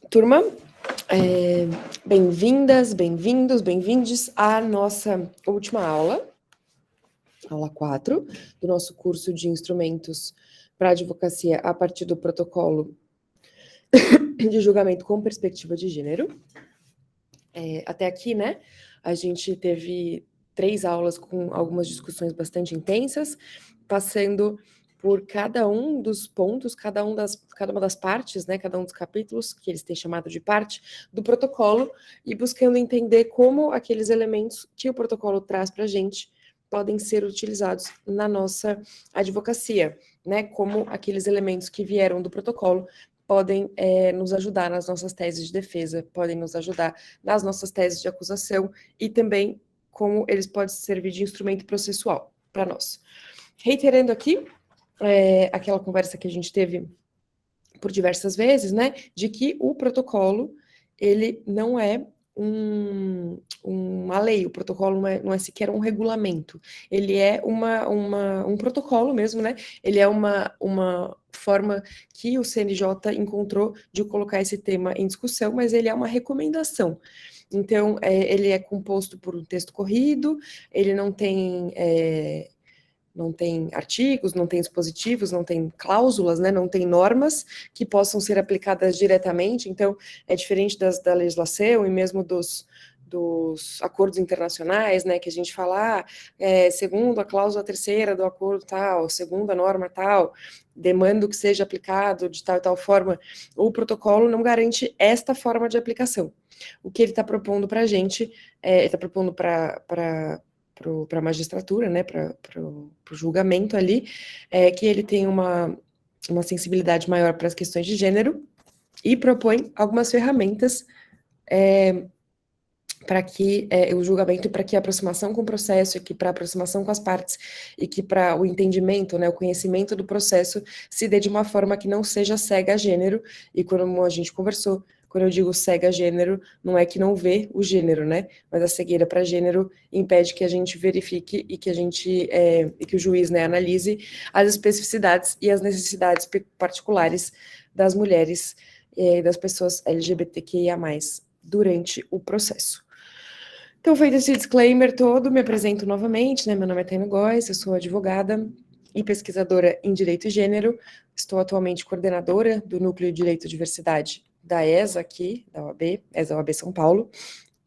Turma, bem-vindas, bem-vindos, bem-vindes à nossa última aula 4, do nosso curso de instrumentos para advocacia a partir do protocolo de julgamento com perspectiva de gênero. Até aqui, né, a gente teve 3 aulas com algumas discussões bastante intensas, passando por cada um dos pontos, cada uma das partes, né, cada um dos capítulos, que eles têm chamado de parte, do protocolo, e buscando entender como aqueles elementos que o protocolo traz para a gente podem ser utilizados na nossa advocacia, né, como aqueles elementos que vieram do protocolo podem nos ajudar nas nossas teses de defesa, podem nos ajudar nas nossas teses de acusação e também como eles podem servir de instrumento processual para nós. Reiterando aqui, aquela conversa que a gente teve por diversas vezes, né, de que o protocolo, ele não é uma lei, o protocolo não é sequer um regulamento, ele é um protocolo mesmo, né, ele é uma forma que o CNJ encontrou de colocar esse tema em discussão, mas ele é uma recomendação. Então, ele é composto por um texto corrido, ele não tem artigos, não tem dispositivos, não tem cláusulas, né, não tem normas que possam ser aplicadas diretamente, então é diferente da legislação e mesmo dos acordos internacionais, né, que a gente fala, segundo a cláusula terceira do acordo tal, segundo a norma tal, demando que seja aplicado de tal e tal forma, o protocolo não garante esta forma de aplicação. O que ele está propondo para a gente, ele está propondo para a magistratura, né, para o julgamento ali, que ele tem uma sensibilidade maior para as questões de gênero e propõe algumas ferramentas para que o julgamento, para que a aproximação com o processo, e que para a aproximação com as partes, e que para o entendimento, né, o conhecimento do processo, se dê de uma forma que não seja cega a gênero, e como a gente conversou, quando eu digo cega a gênero, não é que não vê o gênero, né, mas a cegueira para gênero impede que a gente verifique e que a gente, e que o juiz, né, analise as especificidades e as necessidades particulares das mulheres e das pessoas LGBTQIA+, durante o processo. Então, feito esse disclaimer todo, me apresento novamente, né? Meu nome é Taina Góes, eu sou advogada e pesquisadora em Direito e Gênero, estou atualmente coordenadora do Núcleo de Direito e Diversidade da ESA aqui, da OAB, ESA OAB São Paulo,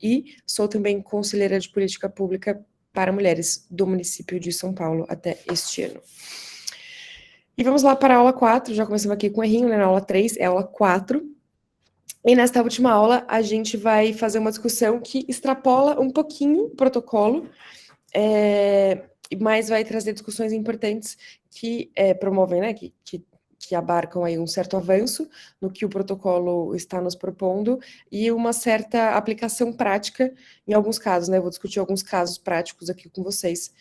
e sou também conselheira de política pública para mulheres do município de São Paulo até este ano. E vamos lá para a aula 4, já começamos aqui com um errinho, né? Na aula 3 é a aula 4, e nesta última aula, a gente vai fazer uma discussão que extrapola um pouquinho o protocolo, mas vai trazer discussões importantes que promovem, né, que abarcam aí um certo avanço no que o protocolo está nos propondo e uma certa aplicação prática em alguns casos, né, eu vou discutir alguns casos práticos aqui com vocês,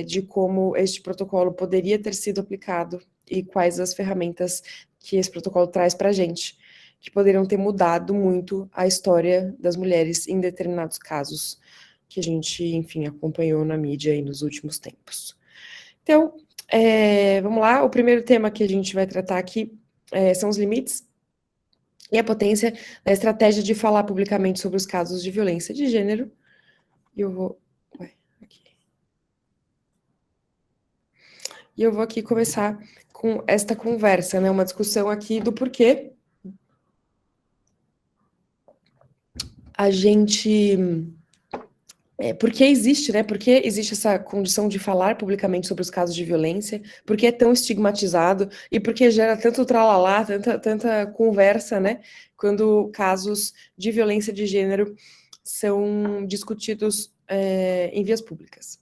de como este protocolo poderia ter sido aplicado e quais as ferramentas que esse protocolo traz para a gente, que poderiam ter mudado muito a história das mulheres em determinados casos que a gente, enfim, acompanhou na mídia aí nos últimos tempos. Então, vamos lá, o primeiro tema que a gente vai tratar aqui são os limites e a potência da estratégia de falar publicamente sobre os casos de violência de gênero. E eu vou aqui começar com esta conversa, né, uma discussão aqui do porquê a gente... porque existe, né? Porque existe essa condição de falar publicamente sobre os casos de violência, porque é tão estigmatizado e porque gera tanto tralalá, tanta conversa, né? Quando casos de violência de gênero são discutidos em vias públicas.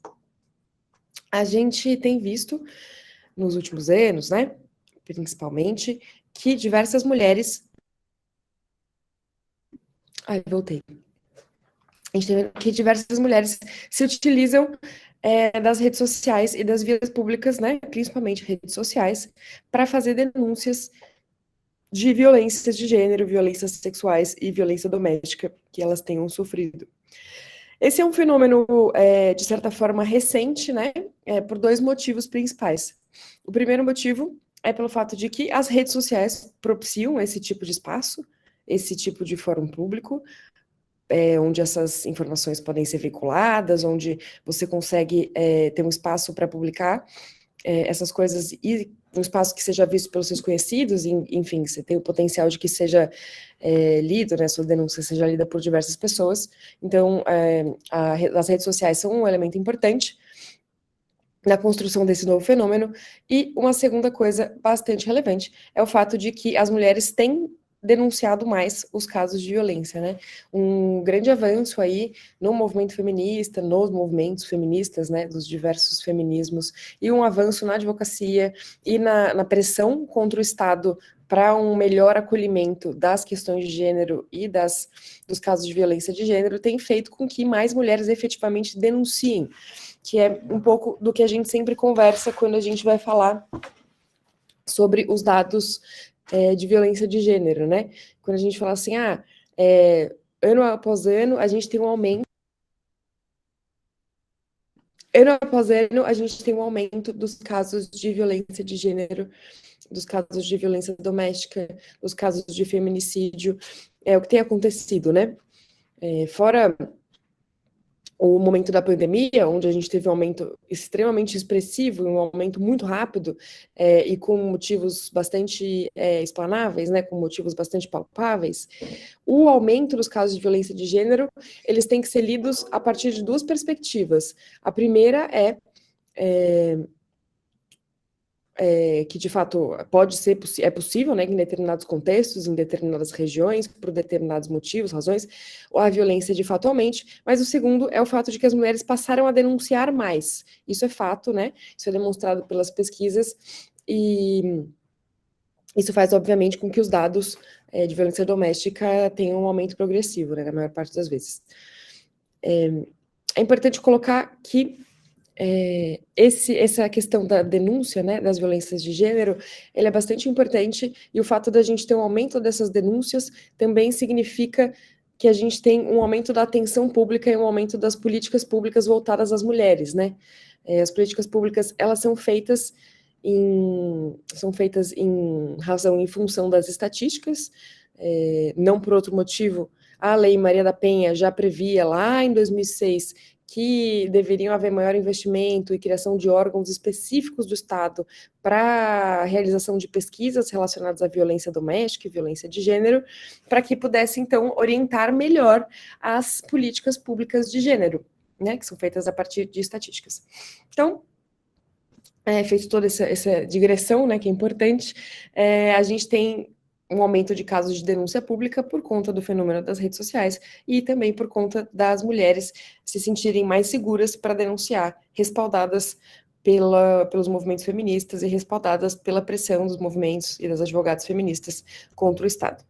A gente tem visto nos últimos anos, né? Principalmente, que diversas mulheres... voltei. A gente tem que diversas mulheres se utilizam das redes sociais e das vias públicas, né, principalmente redes sociais, para fazer denúncias de violências de gênero, violências sexuais e violência doméstica que elas tenham sofrido. Esse é um fenômeno, de certa forma, recente, né, por 2 motivos principais. O primeiro motivo é pelo fato de que as redes sociais propiciam esse tipo de espaço, esse tipo de fórum público, onde essas informações podem ser veiculadas, onde você consegue ter um espaço para publicar essas coisas e um espaço que seja visto pelos seus conhecidos, enfim, você tem o potencial de que seja lido, né, sua denúncia seja lida por diversas pessoas. Então, as redes sociais são um elemento importante na construção desse novo fenômeno. E uma segunda coisa bastante relevante é o fato de que as mulheres têm denunciado mais os casos de violência, né? Um grande avanço aí no movimento feminista, nos movimentos feministas, né, dos diversos feminismos, e um avanço na advocacia e na pressão contra o Estado para um melhor acolhimento das questões de gênero e dos casos de violência de gênero, tem feito com que mais mulheres efetivamente denunciem, que é um pouco do que a gente sempre conversa quando a gente vai falar sobre os dados de violência de gênero, né? Quando a gente fala assim, ano após ano, a gente tem um aumento. Ano após ano, a gente tem um aumento dos casos de violência de gênero, dos casos de violência doméstica, dos casos de feminicídio. É o que tem acontecido, né? Fora o momento da pandemia, onde a gente teve um aumento extremamente expressivo, um aumento muito rápido, e com motivos bastante explanáveis, né, com motivos bastante palpáveis, o aumento dos casos de violência de gênero, eles têm que ser lidos a partir de duas perspectivas. A primeira é que de fato pode ser é possível, né, que em determinados contextos, em determinadas regiões, por determinados motivos, razões, a violência de fato aumente, mas o segundo é o fato de que as mulheres passaram a denunciar mais. Isso é fato, né? Isso é demonstrado pelas pesquisas e isso faz, obviamente, com que os dados de violência doméstica tenham um aumento progressivo, né, na maior parte das vezes. É importante colocar que essa questão da denúncia, né, das violências de gênero, ele é bastante importante, e o fato da gente ter um aumento dessas denúncias também significa que a gente tem um aumento da atenção pública e um aumento das políticas públicas voltadas às mulheres, né? As políticas públicas, elas são feitas em razão, em função das estatísticas, não por outro motivo. A Lei Maria da Penha já previa lá em 2006 que deveriam haver maior investimento e criação de órgãos específicos do Estado para a realização de pesquisas relacionadas à violência doméstica e violência de gênero, para que pudesse, então, orientar melhor as políticas públicas de gênero, né, que são feitas a partir de estatísticas. Então, feito toda essa digressão, né, que é importante, a gente tem um aumento de casos de denúncia pública por conta do fenômeno das redes sociais e também por conta das mulheres se sentirem mais seguras para denunciar, respaldadas pelos movimentos feministas e respaldadas pela pressão dos movimentos e das advogadas feministas contra o Estado.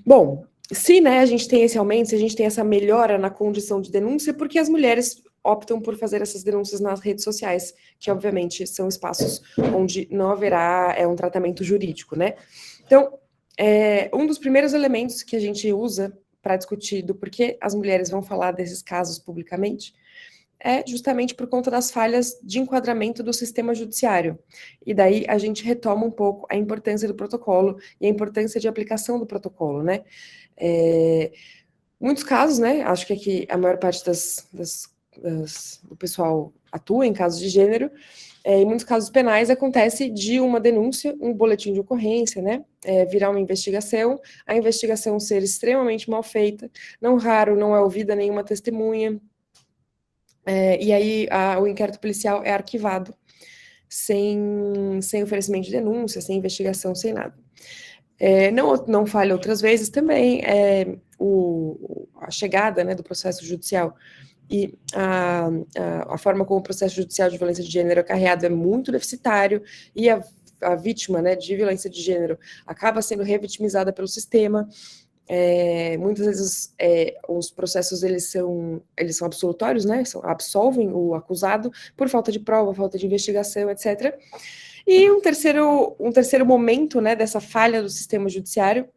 Bom, se, né, a gente tem esse aumento, se a gente tem essa melhora na condição de denúncia, porque as mulheres optam por fazer essas denúncias nas redes sociais, que obviamente são espaços onde não haverá um tratamento jurídico, né? Então, um dos primeiros elementos que a gente usa para discutir do porquê as mulheres vão falar desses casos publicamente é justamente por conta das falhas de enquadramento do sistema judiciário. E daí a gente retoma um pouco a importância do protocolo e a importância de aplicação do protocolo, né? Muitos casos, né? Acho que aqui a maior parte do pessoal atua em casos de gênero, em muitos casos penais acontece de uma denúncia, um boletim de ocorrência, né, virar uma investigação, a investigação ser extremamente mal feita, não raro não é ouvida nenhuma testemunha, e aí o inquérito policial é arquivado, sem oferecimento de denúncia, sem investigação, sem nada. Não falha outras vezes também, a chegada, né, do processo judicial e a forma como o processo judicial de violência de gênero é carreado é muito deficitário, e a vítima, né, de violência de gênero acaba sendo revitimizada pelo sistema. Muitas vezes os processos eles são absolutórios, né, absolvem o acusado por falta de prova, falta de investigação, etc. E um terceiro momento, né, dessa falha do sistema judiciário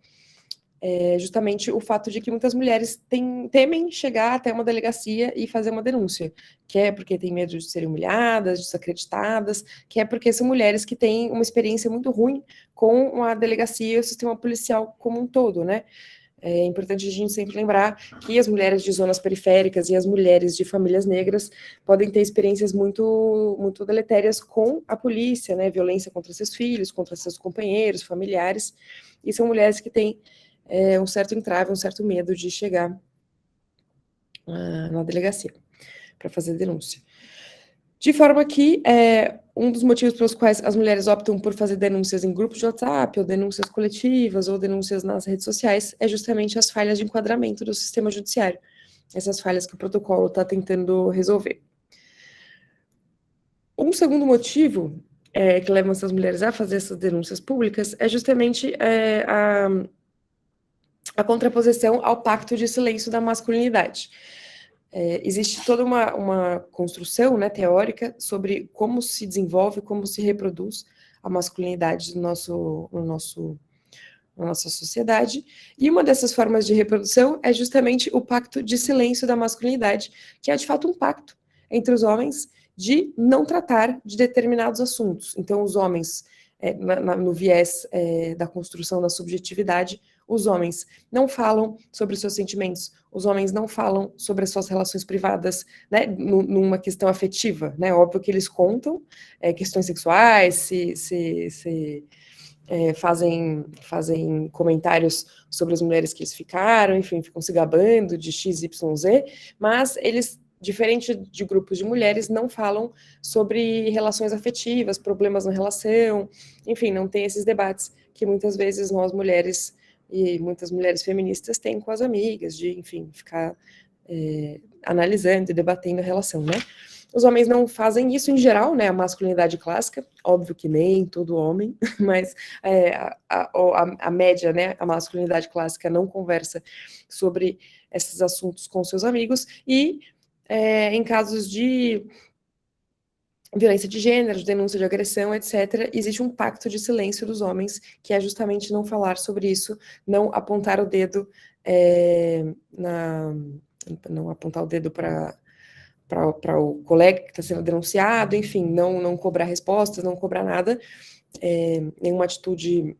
justamente o fato de que muitas mulheres temem chegar até uma delegacia e fazer uma denúncia, que é porque tem medo de serem humilhadas, desacreditadas, que é porque são mulheres que têm uma experiência muito ruim com a delegacia e o sistema policial como um todo, né? É importante a gente sempre lembrar que as mulheres de zonas periféricas e as mulheres de famílias negras podem ter experiências muito, muito deletérias com a polícia, né? Violência contra seus filhos, contra seus companheiros, familiares, e são mulheres que têm um certo entrave, um certo medo de chegar na delegacia para fazer denúncia. De forma que um dos motivos pelos quais as mulheres optam por fazer denúncias em grupos de WhatsApp, ou denúncias coletivas, ou denúncias nas redes sociais, é justamente as falhas de enquadramento do sistema judiciário. Essas falhas que o protocolo está tentando resolver. Um segundo motivo que leva essas mulheres a fazer essas denúncias públicas é justamente a contraposição ao pacto de silêncio da masculinidade. Existe toda uma construção, né, teórica sobre como se desenvolve, como se reproduz a masculinidade na nossa sociedade, e uma dessas formas de reprodução é justamente o pacto de silêncio da masculinidade, que é de fato um pacto entre os homens de não tratar de determinados assuntos. Então, os homens, no viés da construção da subjetividade, os homens não falam sobre os seus sentimentos, os homens não falam sobre as suas relações privadas, né, numa questão afetiva, né, óbvio que eles contam questões sexuais, fazem comentários sobre as mulheres que eles ficaram, enfim, ficam se gabando de X, Y, Z, mas eles, diferente de grupos de mulheres, não falam sobre relações afetivas, problemas na relação, enfim, não tem esses debates que muitas vezes nós mulheres e muitas mulheres feministas têm com as amigas, de, enfim, ficar analisando e debatendo a relação, né? Os homens não fazem isso em geral, né? A masculinidade clássica, óbvio que nem todo homem, mas a média, né? A masculinidade clássica não conversa sobre esses assuntos com seus amigos, e em casos de violência de gênero, de denúncia de agressão, etc., existe um pacto de silêncio dos homens, que é justamente não falar sobre isso, não apontar o dedo não apontar o dedo para o colega que está sendo denunciado, enfim, não cobrar respostas, não cobrar nada, nenhuma atitude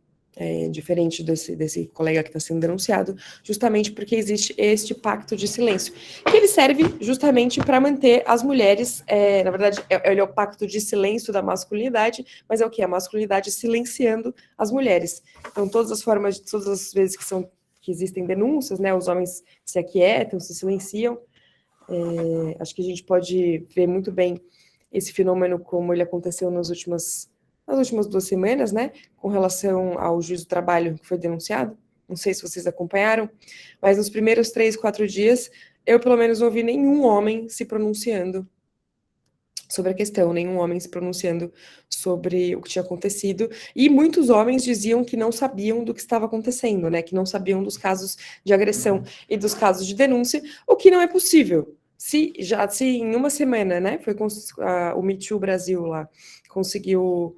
diferente desse colega que está sendo denunciado, justamente porque existe este pacto de silêncio, que ele serve justamente para manter as mulheres, na verdade, ele é o pacto de silêncio da masculinidade, mas é o que? A masculinidade silenciando as mulheres. Então, todas as vezes que existem denúncias, né, os homens se aquietam, se silenciam. Acho que a gente pode ver muito bem esse fenômeno como ele aconteceu nas últimas 2 semanas, né, com relação ao juiz do trabalho que foi denunciado. Não sei se vocês acompanharam, mas nos primeiros 3, 4 dias, eu pelo menos não vi nenhum homem se pronunciando sobre a questão, nenhum homem se pronunciando sobre o que tinha acontecido, e muitos homens diziam que não sabiam do que estava acontecendo, né, que não sabiam dos casos de agressão e dos casos de denúncia, o que não é possível. Se em uma semana, né, o Me Too Brasil lá, conseguiu,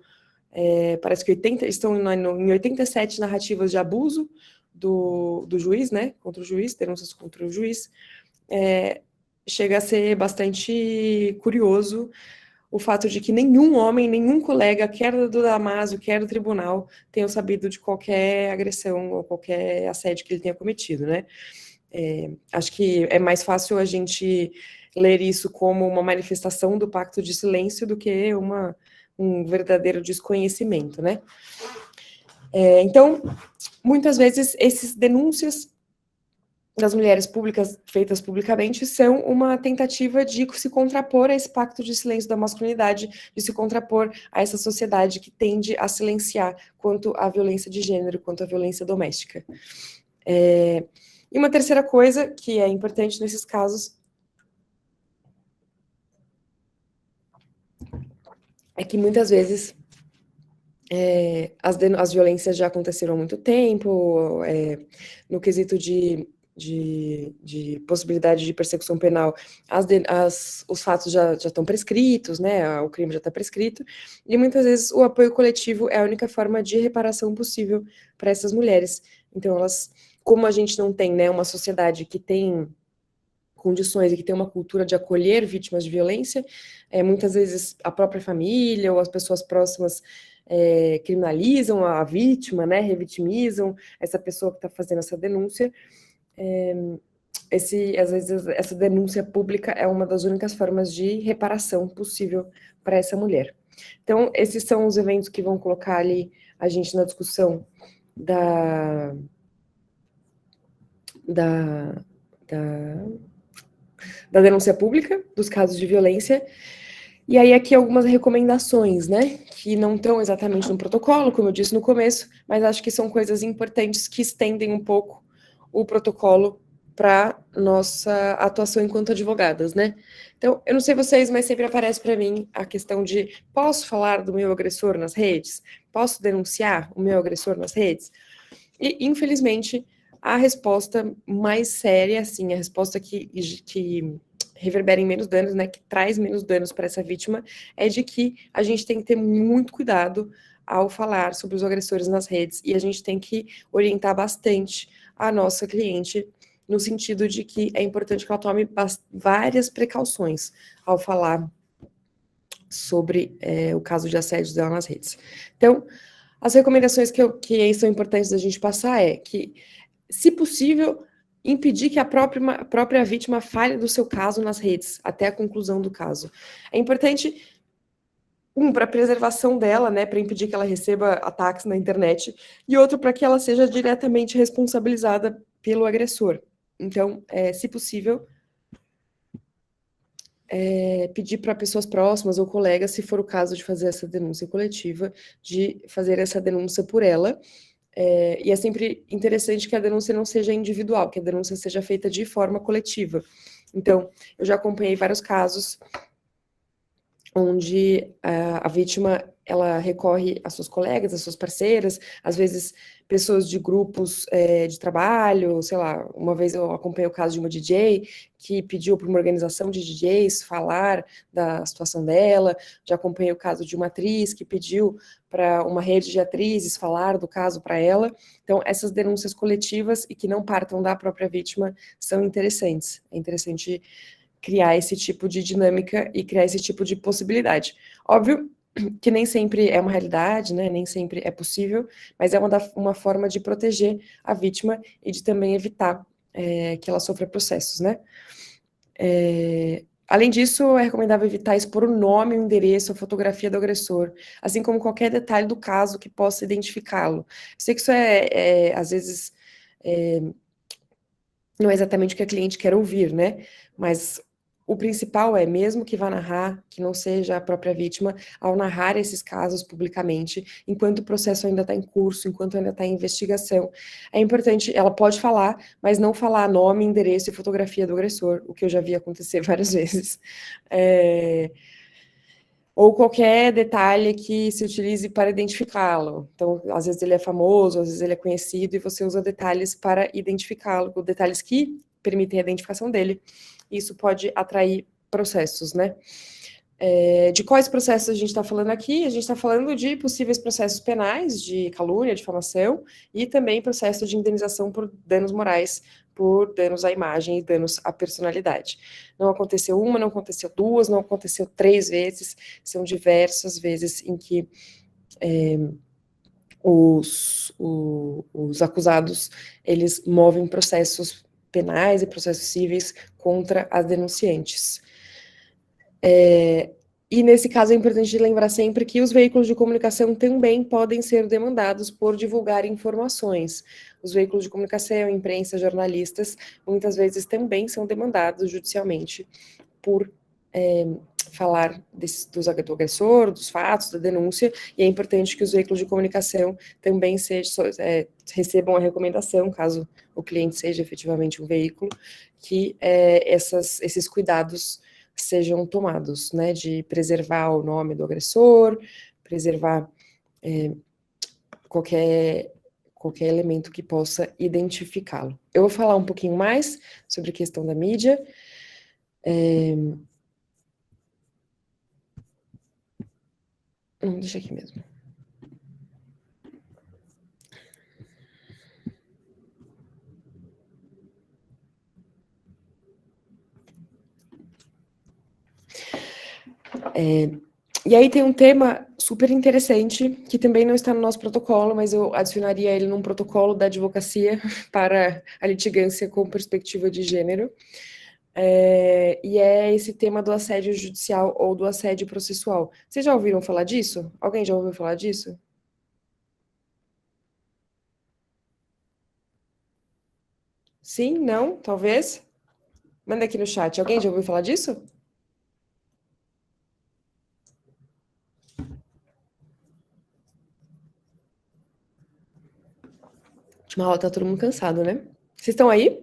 parece que estão em 87 narrativas de abuso do juiz, né, contra o juiz, denúncias contra o juiz, chega a ser bastante curioso o fato de que nenhum homem, nenhum colega, quer do Damásio, quer do tribunal, tenham sabido de qualquer agressão ou qualquer assédio que ele tenha cometido, né? Acho que é mais fácil a gente ler isso como uma manifestação do pacto de silêncio do que um verdadeiro desconhecimento, né? Então, muitas vezes, essas denúncias das mulheres públicas, feitas publicamente, são uma tentativa de se contrapor a esse pacto de silêncio da masculinidade, de se contrapor a essa sociedade que tende a silenciar quanto à violência de gênero, quanto à violência doméstica. E uma terceira coisa que é importante nesses casos é que muitas vezes as violências já aconteceram há muito tempo, no quesito de possibilidade de persecução penal, os fatos já estão prescritos, né, o crime já está prescrito, e muitas vezes o apoio coletivo é a única forma de reparação possível para essas mulheres. Então, elas como a gente não tem, né, uma sociedade que tem condições e que tem uma cultura de acolher vítimas de violência, muitas vezes a própria família ou as pessoas próximas criminalizam a vítima, né, revitimizam essa pessoa que está fazendo essa denúncia. Às vezes essa denúncia pública é uma das únicas formas de reparação possível para essa mulher. Então, esses são os eventos que vão colocar ali a gente na discussão da, da, da, da denúncia pública dos casos de violência. E aí aqui algumas recomendações, né, que não estão exatamente no protocolo, como eu disse no começo, mas acho que são coisas importantes que estendem um pouco o protocolo para nossa atuação enquanto advogadas, né? Então, eu não sei vocês, mas sempre aparece para mim a questão de: posso falar do meu agressor nas redes? Posso denunciar o meu agressor nas redes? E, infelizmente, a resposta mais séria, assim, a resposta que reverbera em menos danos, né, que traz menos danos para essa vítima, é de que a gente tem que ter muito cuidado ao falar sobre os agressores nas redes, e a gente tem que orientar bastante a nossa cliente, no sentido de que é importante que ela tome várias precauções ao falar sobre o caso de assédio dela nas redes. Então, as recomendações que são importantes da gente passar é que, se possível, impedir que a própria vítima fale do seu caso nas redes, até a conclusão do caso. É importante, para a preservação dela, né, para impedir que ela receba ataques na internet, e outro, para que ela seja diretamente responsabilizada pelo agressor. Então, se possível, pedir para pessoas próximas ou colegas, se for o caso de fazer essa denúncia coletiva, de fazer essa denúncia por ela. E é sempre interessante que a denúncia não seja individual, que a denúncia seja feita de forma coletiva. Então, eu já acompanhei vários casos onde a vítima, ela recorre às suas colegas, às suas parceiras, às vezes pessoas de grupos de trabalho, sei lá, uma vez eu acompanhei o caso de uma DJ que pediu para uma organização de DJs falar da situação dela, já acompanhei o caso de uma atriz que pediu para uma rede de atrizes falar do caso para ela. Então, essas denúncias coletivas e que não partam da própria vítima são interessantes. É interessante criar esse tipo de dinâmica e criar esse tipo de possibilidade. Óbvio que nem sempre é uma realidade, né? Nem sempre é possível, mas é uma forma de proteger a vítima e de também evitar que ela sofra processos, né? Além disso, é recomendável evitar expor o nome, o endereço, a fotografia do agressor, assim como qualquer detalhe do caso que possa identificá-lo. Sei que isso às vezes, não é exatamente o que a cliente quer ouvir, né? Mas o principal é, mesmo que vá narrar, que não seja a própria vítima, ao narrar esses casos publicamente, enquanto o processo ainda está em curso, enquanto ainda está em investigação, é importante, ela pode falar, mas não falar nome, endereço e fotografia do agressor, o que eu já vi acontecer várias vezes. Ou qualquer detalhe que se utilize para identificá-lo. Então, às vezes ele é famoso, às vezes ele é conhecido, e você usa detalhes para identificá-lo, detalhes que permitem a identificação dele. Isso pode atrair processos, né? De quais processos a gente está falando aqui? A gente está falando de possíveis processos penais, de calúnia, difamação, e também processo de indenização por danos morais, por danos à imagem e danos à personalidade. Não aconteceu uma, não aconteceu duas, não aconteceu 3 vezes, são diversas vezes em que os acusados, eles movem processos penais e processos cíveis contra as denunciantes. E nesse caso é importante lembrar sempre que os veículos de comunicação também podem ser demandados por divulgar informações. Os veículos de comunicação, imprensa, jornalistas, muitas vezes também são demandados judicialmente por falar do agressor, dos fatos, da denúncia, e é importante que os veículos de comunicação também recebam a recomendação, caso o cliente seja efetivamente um veículo, que esses cuidados sejam tomados, né, de preservar o nome do agressor, preservar qualquer elemento que possa identificá-lo. Eu vou falar um pouquinho mais sobre a questão da mídia. Deixa aqui mesmo. E aí tem um tema super interessante, que também não está no nosso protocolo, mas eu adicionaria ele num protocolo da advocacia para a litigância com perspectiva de gênero, e é esse tema do assédio judicial ou do assédio processual. Vocês já ouviram falar disso? Alguém já ouviu falar disso? Sim? Não? Talvez? Manda aqui no chat. Alguém já ouviu falar disso? Última aula tá todo mundo cansado, né? Vocês estão aí?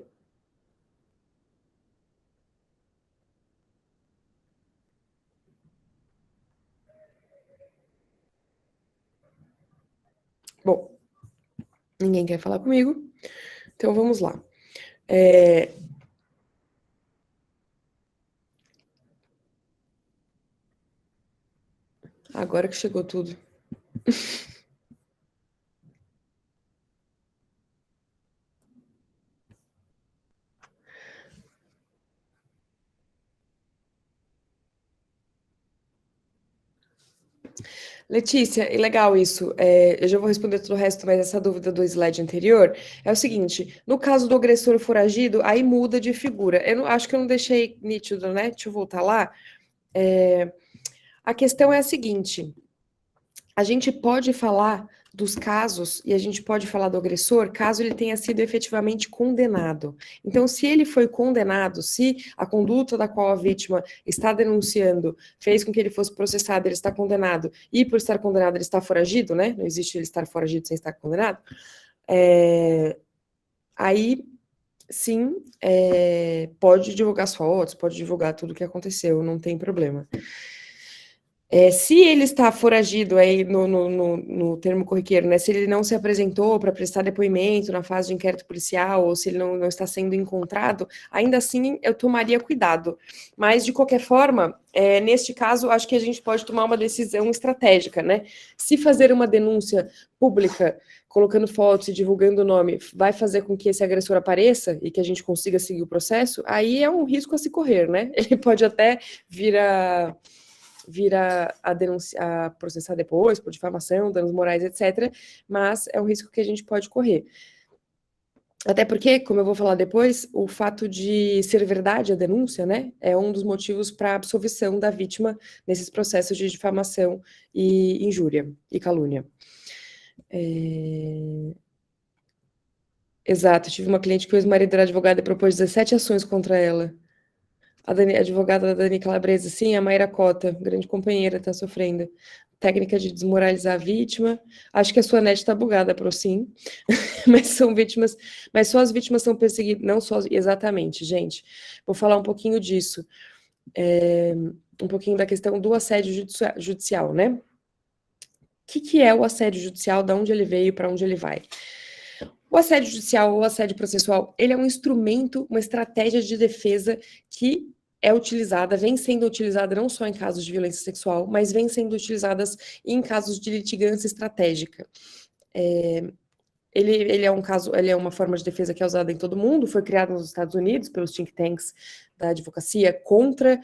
Bom, ninguém quer falar comigo, então vamos lá. Agora que chegou tudo. Letícia, é legal isso. Eu já vou responder todo o resto, mas essa dúvida do slide anterior é o seguinte: no caso do agressor foragido, aí muda de figura. Eu não, acho que eu não deixei nítido, né? Deixa eu voltar lá. A questão é a seguinte: a gente pode falar dos casos e a gente pode falar do agressor caso ele tenha sido efetivamente condenado. Então, se ele foi condenado, se a conduta da qual a vítima está denunciando fez com que ele fosse processado, ele está condenado, e por estar condenado ele está foragido, né? Não existe ele estar foragido sem estar condenado. Aí, sim, pode divulgar as fotos, pode divulgar tudo o que aconteceu, não tem problema. Se ele está foragido aí no termo corriqueiro, né? Se ele não se apresentou para prestar depoimento na fase de inquérito policial, ou se ele não está sendo encontrado, ainda assim eu tomaria cuidado. Mas, de qualquer forma, neste caso, acho que a gente pode tomar uma decisão estratégica, né? Se fazer uma denúncia pública, colocando fotos e divulgando o nome, vai fazer com que esse agressor apareça e que a gente consiga seguir o processo, aí é um risco a se correr, né? Ele pode até vir a denunciar, a processar depois, por difamação, danos morais, etc. Mas é um risco que a gente pode correr. Até porque, como eu vou falar depois, o fato de ser verdade a denúncia, né, é um dos motivos para a absolvição da vítima nesses processos de difamação e injúria e calúnia. Exato, tive uma cliente que o ex-marido era advogado e propôs 17 ações contra ela. A advogada da Dani Calabresa, sim, a Mayra Cota, grande companheira, está sofrendo. Técnica de desmoralizar a vítima. Acho que a sua net está bugada, Pro, sim. Mas são vítimas, mas só as vítimas são perseguidas, não só, exatamente, gente. Vou falar um pouquinho disso. Um pouquinho da questão do assédio judicial, né? O que é o assédio judicial, de onde ele veio, para onde ele vai? O assédio judicial ou o assédio processual, ele é um instrumento, uma estratégia de defesa que é utilizada, vem sendo utilizada não só em casos de violência sexual, mas vem sendo utilizadas em casos de litigância estratégica. Ele é um caso, ele é uma forma de defesa que é usada em todo o mundo, foi criado nos Estados Unidos pelos think tanks da advocacia contra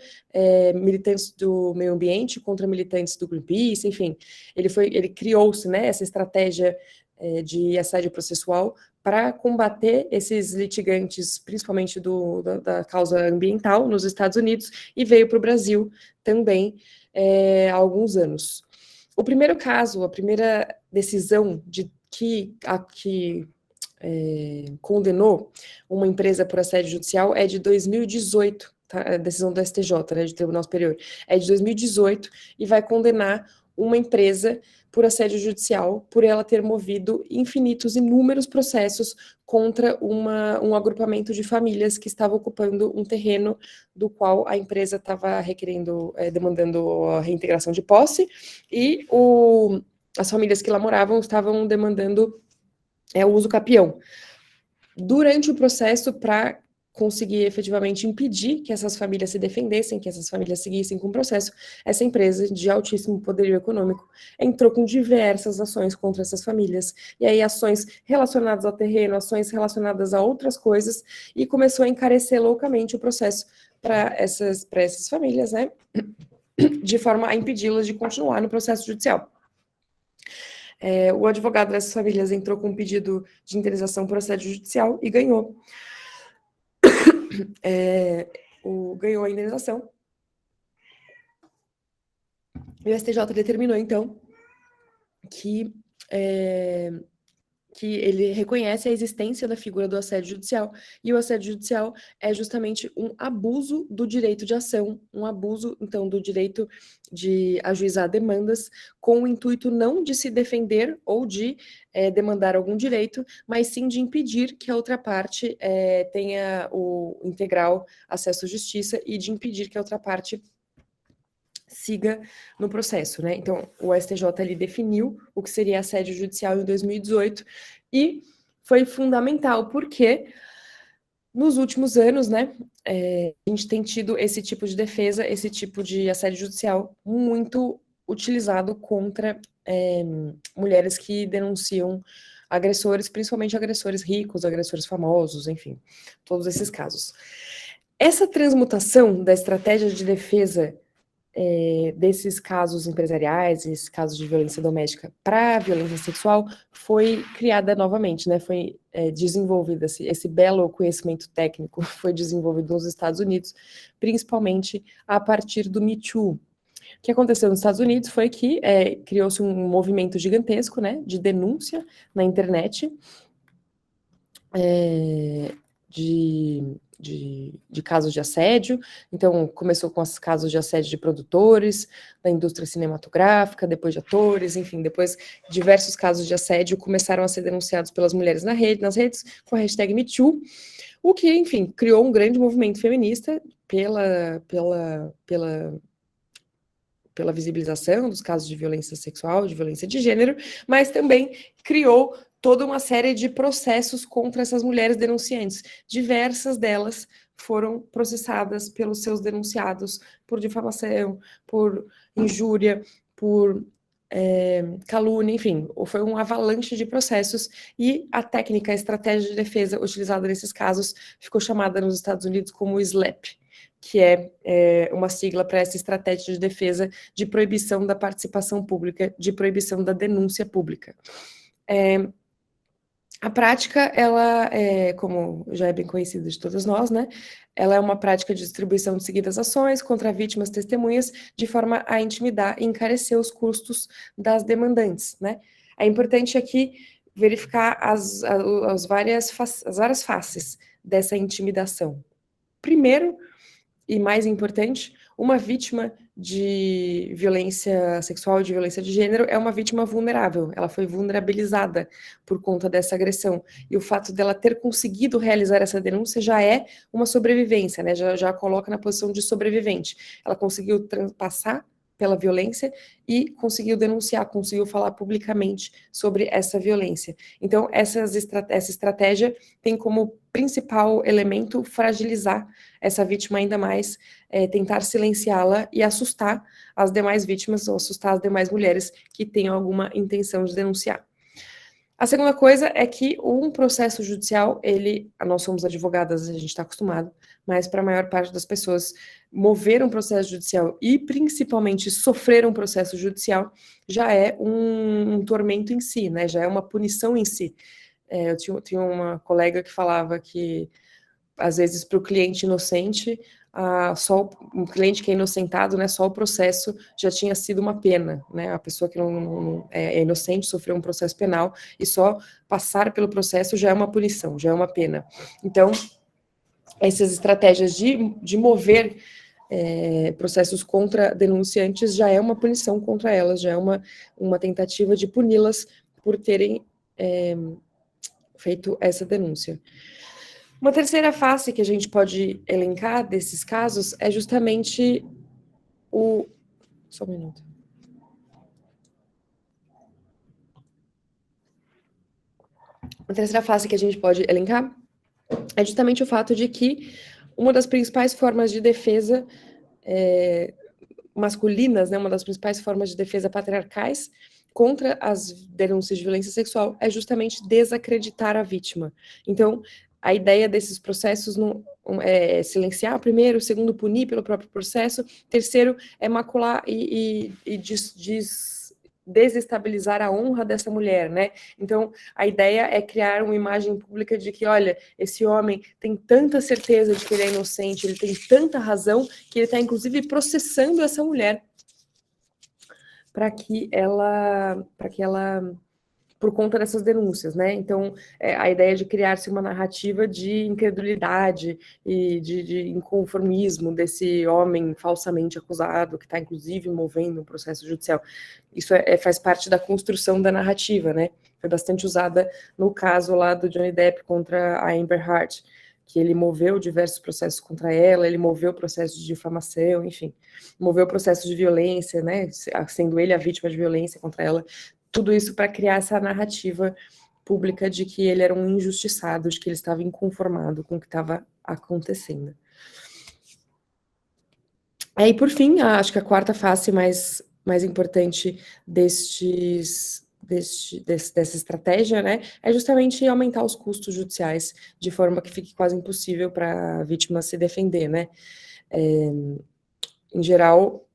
militantes do meio ambiente, contra militantes do Greenpeace, enfim, ele criou-se, né, essa estratégia de assédio processual para combater esses litigantes, principalmente da causa ambiental nos Estados Unidos, e veio para o Brasil também há alguns anos. O primeiro caso, a primeira decisão que condenou uma empresa por assédio judicial é de 2018, tá? A decisão do STJ, né, de Tribunal Superior, é de 2018 e vai condenar uma empresa por assédio judicial, por ela ter movido inúmeros processos contra um agrupamento de famílias que estava ocupando um terreno do qual a empresa estava requerendo, demandando a reintegração de posse, e as famílias que lá moravam estavam demandando o uso capião. Durante o processo, para conseguir efetivamente impedir que essas famílias se defendessem, que essas famílias seguissem com o processo, essa empresa de altíssimo poderio econômico entrou com diversas ações contra essas famílias, e aí ações relacionadas ao terreno, ações relacionadas a outras coisas, e começou a encarecer loucamente o processo para essas famílias, né? de forma a impedi-las de continuar no processo judicial. O advogado dessas famílias entrou com um pedido de indenização por assédio judicial e ganhou. Ganhou a indenização. E o STJ determinou, então, que ele reconhece a existência da figura do assédio judicial, e o assédio judicial é justamente um abuso do direito de ação, um abuso, então, do direito de ajuizar demandas, com o intuito não de se defender ou de demandar algum direito, mas sim de impedir que a outra parte tenha o integral acesso à justiça e de impedir que a outra parte siga no processo, né? Então, o STJ ali definiu o que seria assédio judicial em 2018 e foi fundamental porque nos últimos anos, né, a gente tem tido esse tipo de defesa, esse tipo de assédio judicial muito utilizado contra mulheres que denunciam agressores, principalmente agressores ricos, agressores famosos, enfim, todos esses casos. Essa transmutação da estratégia de defesa desses casos empresariais, esses casos de violência doméstica para violência sexual, foi criada novamente, né? Foi desenvolvido esse belo conhecimento técnico, foi desenvolvido nos Estados Unidos, principalmente a partir do Me Too. O que aconteceu nos Estados Unidos foi que criou-se um movimento gigantesco, né, de denúncia na internet, de casos de assédio. Então, começou com os casos de assédio de produtores, da indústria cinematográfica, depois de atores, enfim, depois diversos casos de assédio começaram a ser denunciados pelas mulheres nas redes, com a hashtag MeToo, o que, enfim, criou um grande movimento feminista pela visibilização dos casos de violência sexual, de violência de gênero, mas também criou toda uma série de processos contra essas mulheres denunciantes. Diversas delas foram processadas pelos seus denunciados por difamação, por injúria, por calúnia, enfim, foi um avalanche de processos, e a técnica, a estratégia de defesa utilizada nesses casos ficou chamada nos Estados Unidos como SLAPP, que é uma sigla para essa estratégia de defesa de proibição da participação pública, de proibição da denúncia pública. A prática, ela como já é bem conhecida de todas nós, né? Ela é uma prática de distribuição de seguidas ações contra vítimas testemunhas, de forma a intimidar e encarecer os custos das demandantes, né? É importante aqui verificar as várias faces dessa intimidação. Primeiro, e mais importante, uma vítima de violência sexual, de violência de gênero, é uma vítima vulnerável, ela foi vulnerabilizada por conta dessa agressão, e o fato dela ter conseguido realizar essa denúncia já é uma sobrevivência, né, já coloca na posição de sobrevivente, ela conseguiu passar pela violência e conseguiu denunciar, conseguiu falar publicamente sobre essa violência. Então, essa estratégia tem como principal elemento fragilizar essa vítima ainda mais, tentar silenciá-la e assustar as demais vítimas, ou assustar as demais mulheres que tenham alguma intenção de denunciar. A segunda coisa é que um processo judicial, nós somos advogadas, a gente está acostumado, mas para a maior parte das pessoas, mover um processo judicial e principalmente sofrer um processo judicial já é um tormento em si, né? Já é uma punição em si. Eu tinha uma colega que falava que, às vezes, para o cliente inocente, só um cliente que é inocentado, né, só o processo já tinha sido uma pena, né, a pessoa que não é inocente sofreu um processo penal, e só passar pelo processo já é uma punição, já é uma pena. Então, essas estratégias de mover processos contra denunciantes já é uma punição contra elas, já é uma tentativa de puni-las por terem feito essa denúncia. Uma terceira face que a gente pode elencar desses casos é justamente Só um minuto. Uma terceira face que a gente pode elencar é justamente o fato de que uma das principais formas de defesa masculinas, né, uma das principais formas de defesa patriarcais contra as denúncias de violência sexual é justamente desacreditar a vítima. Então, a ideia desses processos silenciar primeiro, segundo, punir pelo próprio processo, terceiro, é macular e desestabilizar a honra dessa mulher, né? Então, a ideia é criar uma imagem pública de que, olha, esse homem tem tanta certeza de que ele é inocente, ele tem tanta razão, que ele está, inclusive, processando essa mulher para que ela, por conta dessas denúncias, né? Então, a ideia de criar-se uma narrativa de incredulidade e de inconformismo desse homem falsamente acusado, que está, inclusive, movendo um processo judicial. Isso faz parte da construção da narrativa, né? Foi bastante usada no caso lá do Johnny Depp contra a Amber Heard, que ele moveu diversos processos contra ela, ele moveu processos de difamação, enfim, moveu processos de violência, né? Sendo ele a vítima de violência contra ela. Tudo isso para criar essa narrativa pública de que ele era um injustiçado, de que ele estava inconformado com o que estava acontecendo. E por fim, acho que a quarta face mais importante dessa estratégia, né, é justamente aumentar os custos judiciais, de forma que fique quase impossível para a vítima se defender, né. Em geral,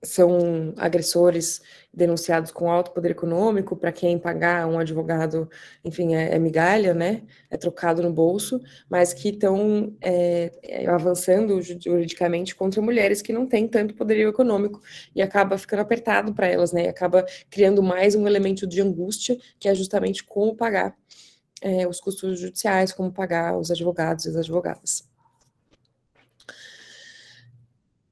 são agressores denunciados com alto poder econômico, para quem pagar um advogado, enfim, é migalha, né? É trocado no bolso, mas que estão avançando juridicamente contra mulheres que não têm tanto poderio econômico e acaba ficando apertado para elas, né? E acaba criando mais um elemento de angústia, que é justamente como pagar os custos judiciais, como pagar os advogados e as advogadas.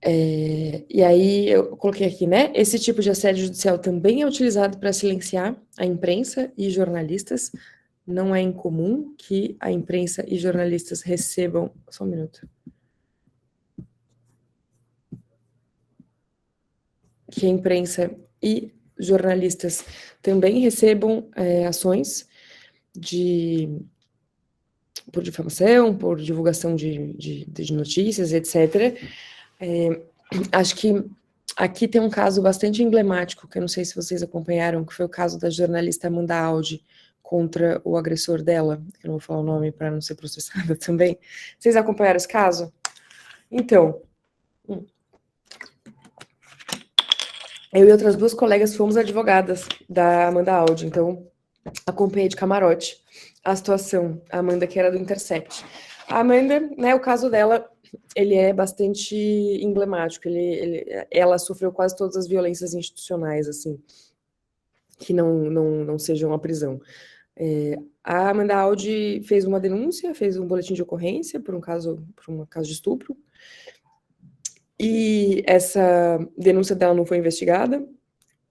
E aí eu coloquei aqui, né? Esse tipo de assédio judicial também é utilizado para silenciar a imprensa e jornalistas. Não é incomum que a imprensa e jornalistas recebam. Só um minuto. Que a imprensa e jornalistas também recebam ações por difamação, por divulgação de notícias, etc. Acho que aqui tem um caso bastante emblemático, que eu não sei se vocês acompanharam, que foi o caso da jornalista Amanda Audi contra o agressor dela, que eu não vou falar o nome para não ser processada também. Vocês acompanharam esse caso? Então, eu e outras duas colegas fomos advogadas da Amanda Audi, então acompanhei de camarote a situação. A Amanda, que era do Intercept. A Amanda, né, o caso dela, ele é bastante emblemático. Ela sofreu quase todas as violências institucionais, assim, que não sejam a prisão. A Amanda Audi fez uma denúncia, fez um boletim de ocorrência por um caso de estupro, e essa denúncia dela não foi investigada,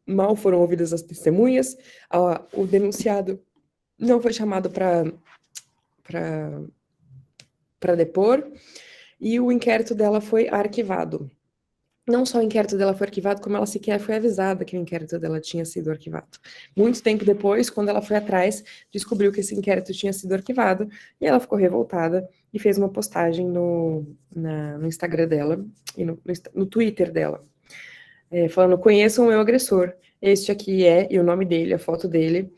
mal foram ouvidas as testemunhas, o denunciado não foi chamado para depor, e o inquérito dela foi arquivado. Não só o inquérito dela foi arquivado, como ela sequer foi avisada que o inquérito dela tinha sido arquivado. Muito tempo depois, quando ela foi atrás, descobriu que esse inquérito tinha sido arquivado, e ela ficou revoltada e fez uma postagem no Instagram dela e no Twitter dela, falando: conheçam o meu agressor, este aqui e o nome dele, a foto dele,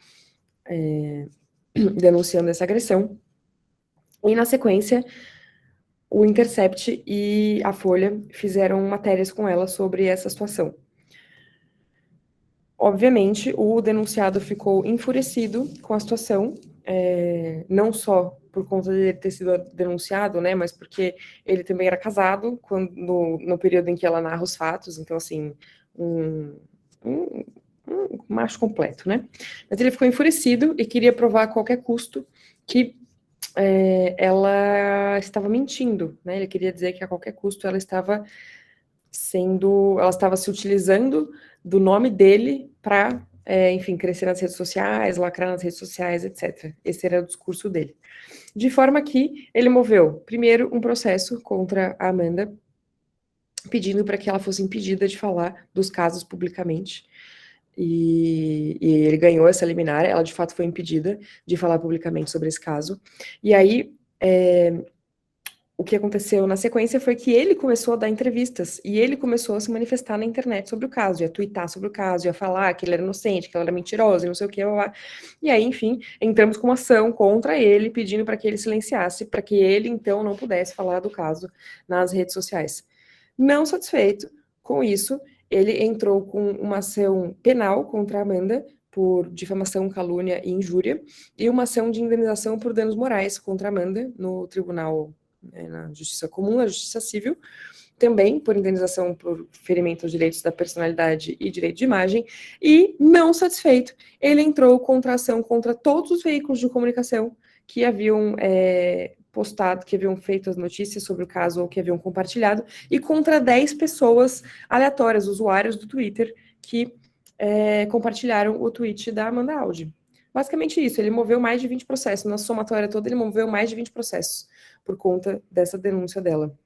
denunciando essa agressão. E na sequência, o Intercept e a Folha fizeram matérias com ela sobre essa situação. Obviamente, o denunciado ficou enfurecido com a situação, não só por conta de ele ter sido denunciado, né, mas porque ele também era casado no período em que ela narra os fatos, então, assim, um macho completo, né? Mas ele ficou enfurecido e queria provar a qualquer custo que ela estava mentindo, né? Ele queria dizer que a qualquer custo ela estava se utilizando do nome dele para, enfim, crescer nas redes sociais, lacrar nas redes sociais, etc. Esse era o discurso dele. De forma que ele moveu, primeiro, um processo contra a Amanda, pedindo para que ela fosse impedida de falar dos casos publicamente. E ele ganhou essa liminar, ela de fato foi impedida de falar publicamente sobre esse caso. E aí, o que aconteceu na sequência foi que ele começou a dar entrevistas e ele começou a se manifestar na internet sobre o caso, ia twittar sobre o caso, ia falar que ele era inocente, que ela era mentirosa, e não sei o que, blá, blá. E aí, enfim, entramos com uma ação contra ele, pedindo para que ele silenciasse, para que ele, então, não pudesse falar do caso nas redes sociais. Não satisfeito com isso, ele entrou com uma ação penal contra a Amanda, por difamação, calúnia e injúria, e uma ação de indenização por danos morais contra a Amanda no tribunal, na Justiça Comum, na Justiça Civil, também por indenização por ferimento aos direitos da personalidade e direito de imagem, e, não satisfeito, ele entrou contra a ação contra todos os veículos de comunicação que haviam postado, que haviam feito as notícias sobre o caso ou que haviam compartilhado, e contra 10 pessoas aleatórias, usuários do Twitter, que compartilharam o tweet da Amanda Audi. Basicamente isso, ele moveu mais de 20 processos, na somatória toda ele moveu mais de 20 processos por conta dessa denúncia dela.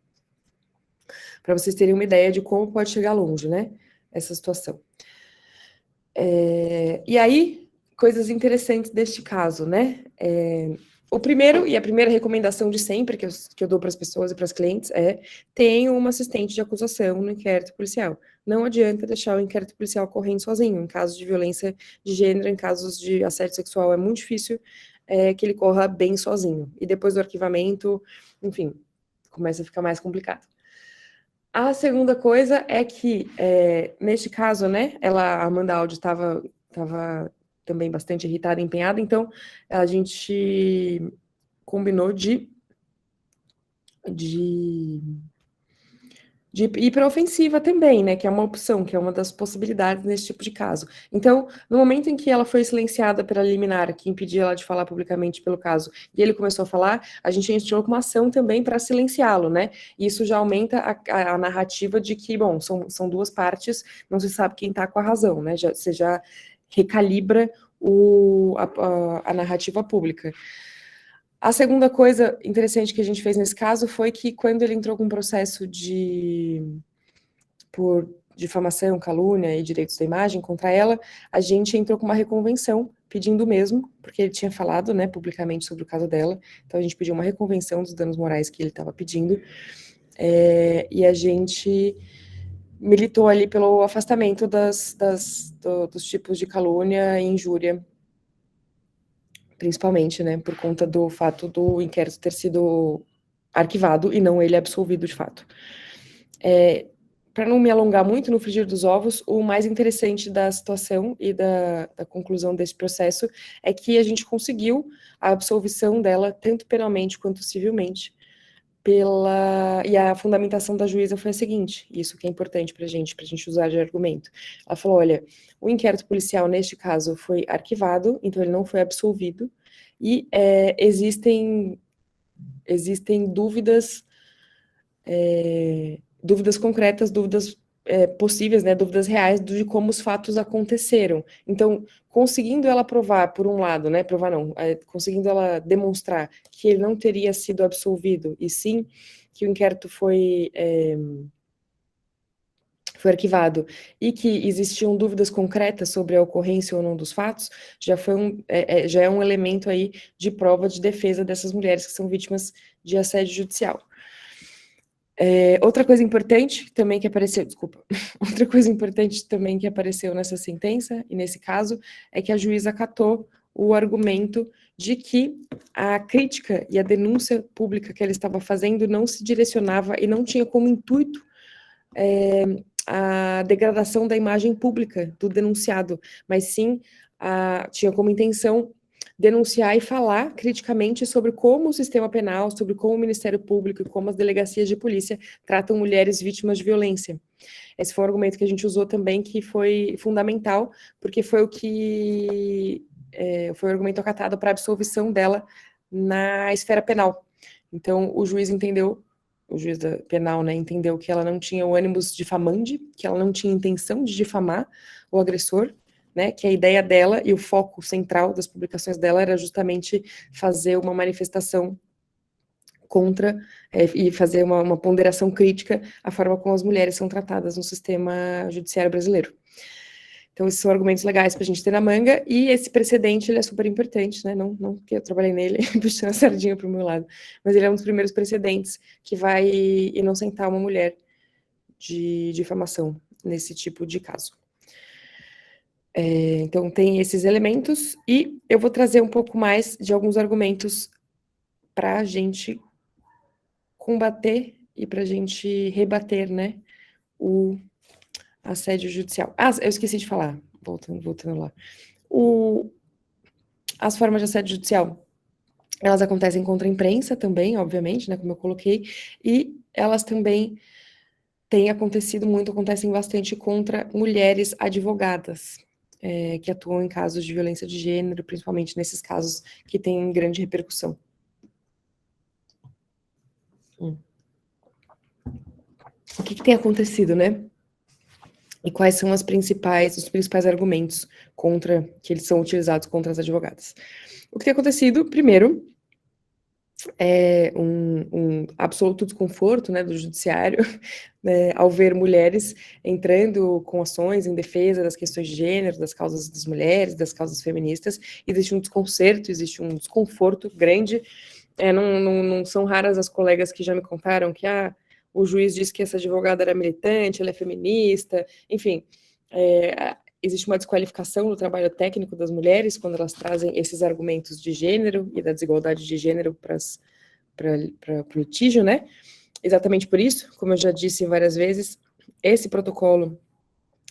Para vocês terem uma ideia de como pode chegar longe, né, essa situação. E aí, coisas interessantes deste caso, né, o primeiro, e a primeira recomendação de sempre que eu dou para as pessoas e para as clientes é: tenham uma assistente de acusação no inquérito policial. Não adianta deixar o inquérito policial correndo sozinho. Em casos de violência de gênero, em casos de assédio sexual, é muito difícil que ele corra bem sozinho. E depois do arquivamento, enfim, começa a ficar mais complicado. A segunda coisa é que, neste caso, né, a Amanda Audi estava também bastante irritada e empenhada, então a gente combinou de ir para a ofensiva também, né, que é uma opção, que é uma das possibilidades nesse tipo de caso. Então, no momento em que ela foi silenciada pela liminar, que impedia ela de falar publicamente pelo caso, e ele começou a falar, a gente entrou com uma ação também para silenciá-lo, né, e isso já aumenta a narrativa de que, bom, são duas partes, não se sabe quem está com a razão, né, você já recalibra a narrativa pública. A segunda coisa interessante que a gente fez nesse caso foi que quando ele entrou com um processo por difamação, calúnia e direitos da imagem contra ela, a gente entrou com uma reconvenção pedindo o mesmo, porque ele tinha falado, né, publicamente sobre o caso dela, então a gente pediu uma reconvenção dos danos morais que ele estava pedindo, e a gente militou ali pelo afastamento dos tipos de calúnia e injúria, principalmente, né, por conta do fato do inquérito ter sido arquivado e não ele absolvido de fato. Para não me alongar muito no frigir dos ovos, o mais interessante da situação e da conclusão desse processo é que a gente conseguiu a absolvição dela, tanto penalmente quanto civilmente, e a fundamentação da juíza foi a seguinte, isso que é importante para a gente usar de argumento. Ela falou, olha, o inquérito policial, neste caso, foi arquivado, então ele não foi absolvido, e existem dúvidas concretas, dúvidas possíveis, né, dúvidas reais de como os fatos aconteceram. Então, conseguindo ela provar, por um lado, né, provar não, conseguindo ela demonstrar que ele não teria sido absolvido, e sim que o inquérito foi arquivado, e que existiam dúvidas concretas sobre a ocorrência ou não dos fatos, já é um elemento aí de prova de defesa dessas mulheres que são vítimas de assédio judicial. Outra coisa importante também que apareceu, outra coisa importante também que apareceu nessa sentença, e nesse caso, é que a juíza acatou o argumento de que a crítica e a denúncia pública que ela estava fazendo não se direcionava e não tinha como intuito a degradação da imagem pública do denunciado, mas sim tinha como intenção denunciar e falar criticamente sobre como o sistema penal, sobre como o Ministério Público e como as delegacias de polícia tratam mulheres vítimas de violência. Esse foi um argumento que a gente usou também, que foi fundamental, porque foi foi o argumento acatado para a absolvição dela na esfera penal. Então, o juiz penal, né, entendeu que ela não tinha o ânimos difamandi, que ela não tinha intenção de difamar o agressor, né, que a ideia dela e o foco central das publicações dela era justamente fazer uma manifestação contra e fazer uma ponderação crítica à forma como as mulheres são tratadas no sistema judiciário brasileiro. Então, esses são argumentos legais para a gente ter na manga, e esse precedente, ele é super importante, né, não que eu trabalhei nele, puxando a sardinha para o meu lado, mas ele é um dos primeiros precedentes que vai inocentar uma mulher de difamação nesse tipo de caso. Então, tem esses elementos, e eu vou trazer um pouco mais de alguns argumentos para a gente combater e para a gente rebater, né, o assédio judicial. Ah, eu esqueci de falar, voltando lá. As formas de assédio judicial, elas acontecem contra a imprensa também, obviamente, né, como eu coloquei, e elas também têm acontecido muito, acontecem bastante contra mulheres advogadas, que atuam em casos de violência de gênero, principalmente nesses casos que têm grande repercussão. O que tem acontecido, né? E quais são os principais argumentos que eles são utilizados contra as advogadas? O que tem acontecido, primeiro, é um absoluto desconforto, né, do judiciário, né, ao ver mulheres entrando com ações em defesa das questões de gênero, das causas das mulheres, das causas feministas. Existe um desconcerto, existe um desconforto grande. Não são raras as colegas que já me contaram que o juiz disse que essa advogada era militante, ela é feminista, enfim, existe uma desqualificação no trabalho técnico das mulheres quando elas trazem esses argumentos de gênero e da desigualdade de gênero para o litígio, né? Exatamente por isso, como eu já disse várias vezes, esse protocolo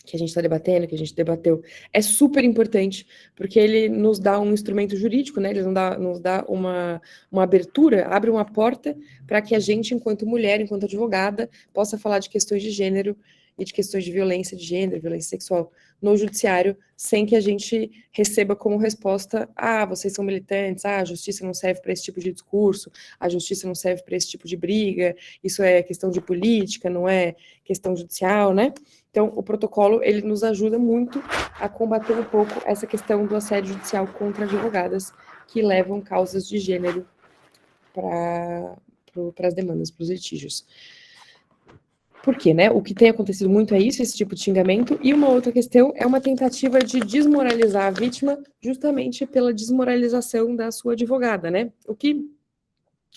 que a gente está debatendo, que a gente debateu, é super importante, porque ele nos dá um instrumento jurídico, né? Ele nos dá uma abertura, abre uma porta para que a gente, enquanto mulher, enquanto advogada, possa falar de questões de gênero e de questões de violência de gênero, violência sexual no judiciário, sem que a gente receba como resposta: vocês são militantes, a justiça não serve para esse tipo de discurso, a justiça não serve para esse tipo de briga, isso é questão de política, não é questão judicial, né? Então, o protocolo, ele nos ajuda muito a combater um pouco essa questão do assédio judicial contra advogadas que levam causas de gênero para as demandas, para os litígios. Por quê, né? O que tem acontecido muito é isso, esse tipo de xingamento, e uma outra questão é uma tentativa de desmoralizar a vítima justamente pela desmoralização da sua advogada, né? O que,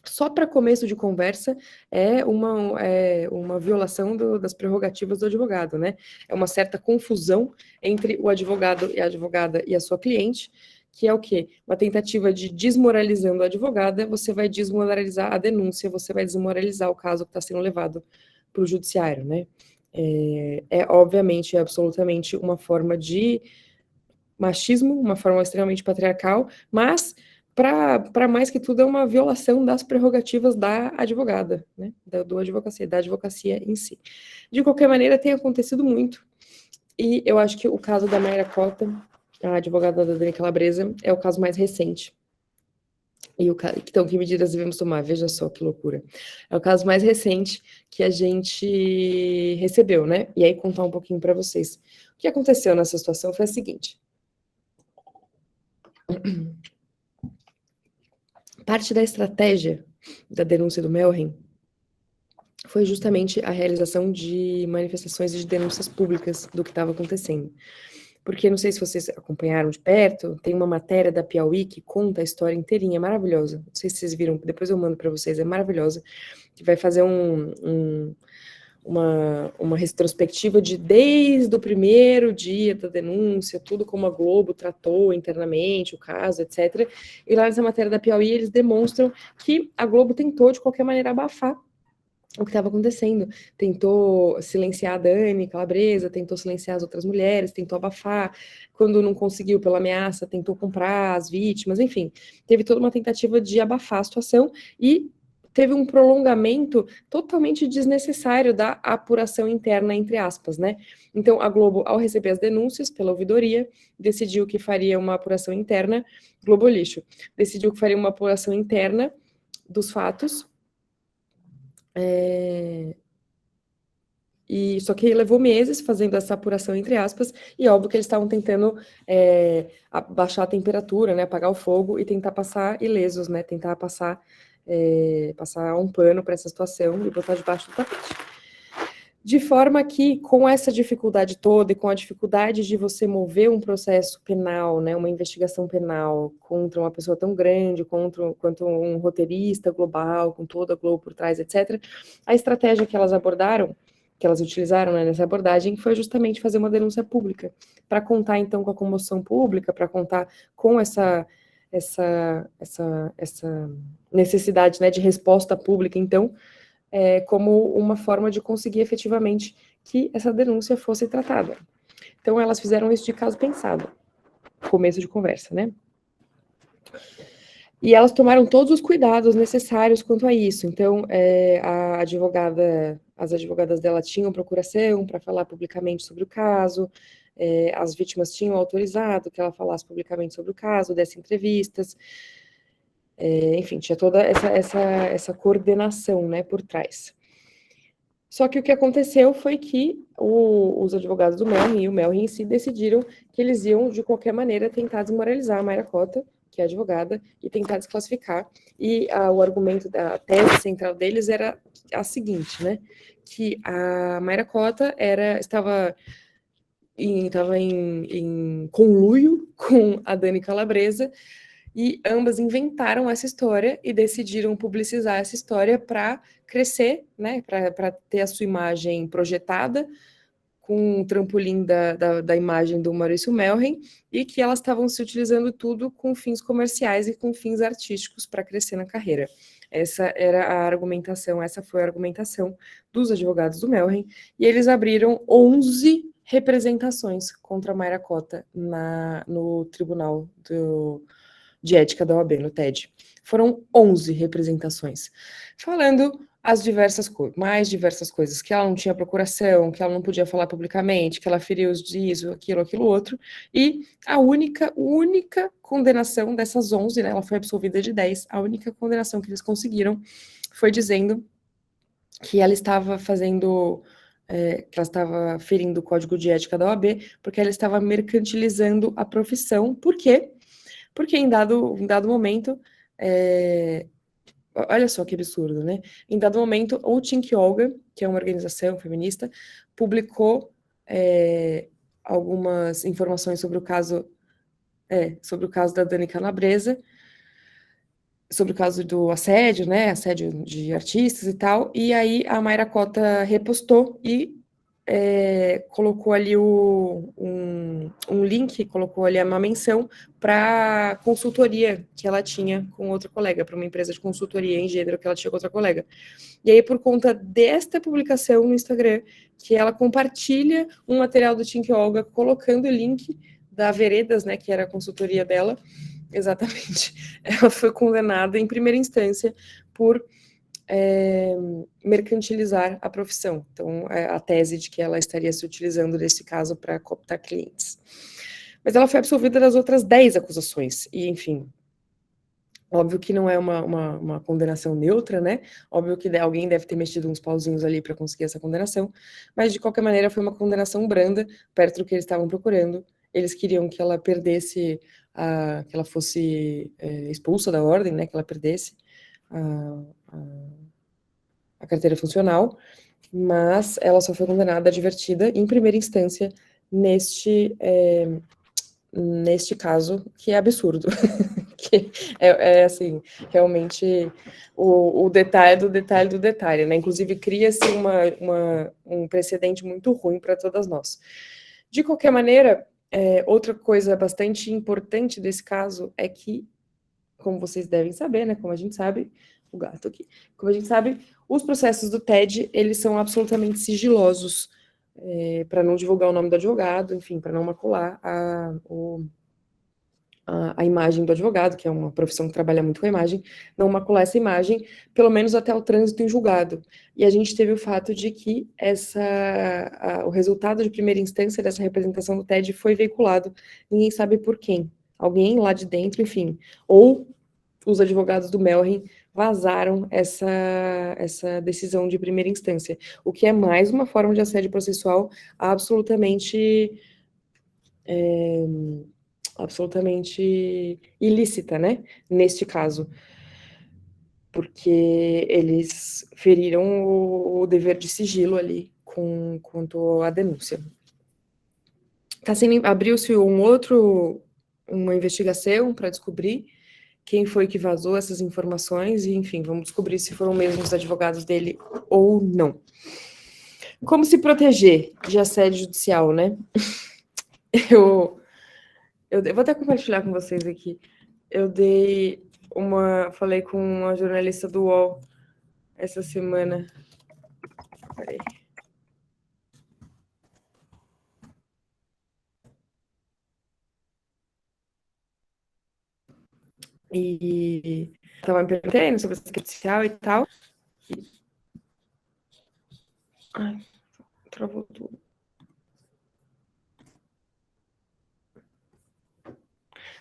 só para começo de conversa, é uma violação das prerrogativas do advogado, né? É uma certa confusão entre o advogado e a advogada e a sua cliente, que é o quê? Uma tentativa de desmoralizando a advogada, você vai desmoralizar a denúncia, você vai desmoralizar o caso que está sendo levado para o judiciário, né? Obviamente, absolutamente uma forma de machismo, uma forma extremamente patriarcal, mas, para mais que tudo, é uma violação das prerrogativas da advogada, né? Da advocacia em si. De qualquer maneira, tem acontecido muito, e eu acho que o caso da Mayra Cota, a advogada da Dani Calabresa, é o caso mais recente. Então, que medidas devemos tomar? Veja só que loucura. É o caso mais recente que a gente recebeu, né? E aí, contar um pouquinho para vocês. O que aconteceu nessa situação foi o seguinte. Parte da estratégia da denúncia do Melhem foi justamente a realização de manifestações e de denúncias públicas do que estava acontecendo. Porque, não sei se vocês acompanharam de perto, tem uma matéria da Piauí que conta a história inteirinha, é maravilhosa. Não sei se vocês viram, depois eu mando para vocês, é maravilhosa. Que vai fazer uma retrospectiva desde o primeiro dia da denúncia, tudo como a Globo tratou internamente o caso, etc. E lá nessa matéria da Piauí, eles demonstram que a Globo tentou, de qualquer maneira, abafar o que estava acontecendo. Tentou silenciar a Dani Calabresa, tentou silenciar as outras mulheres, tentou abafar. Quando não conseguiu pela ameaça, tentou comprar as vítimas, enfim. Teve toda uma tentativa de abafar a situação e teve um prolongamento totalmente desnecessário da apuração interna, entre aspas, né? Então, a Globo, ao receber as denúncias pela ouvidoria, decidiu que faria uma apuração interna, Globo Lixo, decidiu que faria uma apuração interna dos fatos, e só que levou meses fazendo essa apuração, entre aspas, e óbvio que eles estavam tentando baixar a temperatura, né, apagar o fogo e tentar passar ilesos, né, tentar passar um pano para essa situação e botar debaixo do tapete. De forma que, com essa dificuldade toda e com a dificuldade de você mover um processo penal, né, uma investigação penal contra uma pessoa tão grande, quanto um roteirista global, com toda a Globo por trás, etc., a estratégia que elas abordaram, que elas utilizaram, né, nessa abordagem, foi justamente fazer uma denúncia pública, para contar, então, com a comoção pública, para contar com essa necessidade, né, de resposta pública, então, como uma forma de conseguir efetivamente que essa denúncia fosse tratada. Então, elas fizeram isso de caso pensado, começo de conversa, né? E elas tomaram todos os cuidados necessários quanto a isso. Então, as advogadas dela tinham procuração para falar publicamente sobre o caso, as vítimas tinham autorizado que ela falasse publicamente sobre o caso, desse entrevistas, enfim, tinha toda essa coordenação, né, por trás. Só que o que aconteceu foi que os advogados do Melrin e o Melrin em si decidiram que eles iam, de qualquer maneira, tentar desmoralizar a Mayra Cota, que é advogada, e tentar desclassificar. E o argumento, a tese central deles era a seguinte, né? Que a Mayra Cota estava em conluio com a Dani Calabresa, e ambas inventaram essa história e decidiram publicizar essa história para crescer, né, para ter a sua imagem projetada com um trampolim da imagem do Maurício Melren, e que elas estavam se utilizando tudo com fins comerciais e com fins artísticos para crescer na carreira. Essa era a argumentação, essa foi a argumentação dos advogados do Melren, e eles abriram 11 representações contra a Mayra Cota no Tribunal de Ética da OAB, no TED. Foram 11 representações, falando mais diversas coisas, que ela não tinha procuração, que ela não podia falar publicamente, que ela feriu os dias, aquilo outro, e a única condenação dessas 11, né, ela foi absolvida de 10, a única condenação que eles conseguiram foi dizendo que ela estava que ela estava ferindo o código de ética da OAB, porque ela estava mercantilizando a profissão. Por quê? Porque em dado momento, olha só que absurdo, né? Em dado momento, o Think Yoga, que é uma organização feminista, publicou algumas informações sobre o caso da Dani Calabresa, sobre o caso do assédio, né? Assédio de artistas e tal. E aí a Mayra Cota repostou e colocou ali um link, colocou ali uma menção para consultoria que ela tinha com outra colega, para uma empresa de consultoria em gênero que ela tinha com outra colega. E aí, por conta desta publicação no Instagram, que ela compartilha um material do Think Olga, colocando o link da Veredas, né, que era a consultoria dela, exatamente, ela foi condenada em primeira instância por mercantilizar a profissão. Então, a tese de que ela estaria se utilizando desse caso para cooptar clientes. Mas ela foi absolvida das outras 10 acusações, e enfim, óbvio que não é uma condenação neutra, né? Óbvio que alguém deve ter mexido uns pauzinhos ali para conseguir essa condenação, mas de qualquer maneira foi uma condenação branda, perto do que eles estavam procurando. Eles queriam que ela perdesse, que ela fosse expulsa da ordem, né? Que ela perdesse a carteira funcional, mas ela só foi condenada, advertida, em primeira instância, neste caso, que é absurdo. Que assim, realmente, o detalhe do detalhe do detalhe, né? Inclusive, cria-se um precedente muito ruim para todas nós. De qualquer maneira, outra coisa bastante importante desse caso é que, como vocês devem saber, né? Como a gente sabe, o gato aqui. Como a gente sabe, os processos do TED, eles são absolutamente sigilosos, para não divulgar o nome do advogado, enfim, para não macular a imagem do advogado, que é uma profissão que trabalha muito com a imagem, não macular essa imagem, pelo menos até o trânsito em julgado. E a gente teve o fato de que o resultado de primeira instância dessa representação do TED foi veiculado, ninguém sabe por quem. Alguém lá de dentro, enfim, ou os advogados do Melrin vazaram essa decisão de primeira instância, o que é mais uma forma de assédio processual absolutamente ilícita, né, neste caso, porque eles feriram o dever de sigilo ali quanto à denúncia. Abriu-se uma investigação para descobrir quem foi que vazou essas informações e, enfim, vamos descobrir se foram mesmo os advogados dele ou não. Como se proteger de assédio judicial, né? Eu vou até compartilhar com vocês aqui. Falei com uma jornalista do UOL essa semana. Peraí. E estava me perguntando sobre essa questão social e tal. Ai, travou tudo.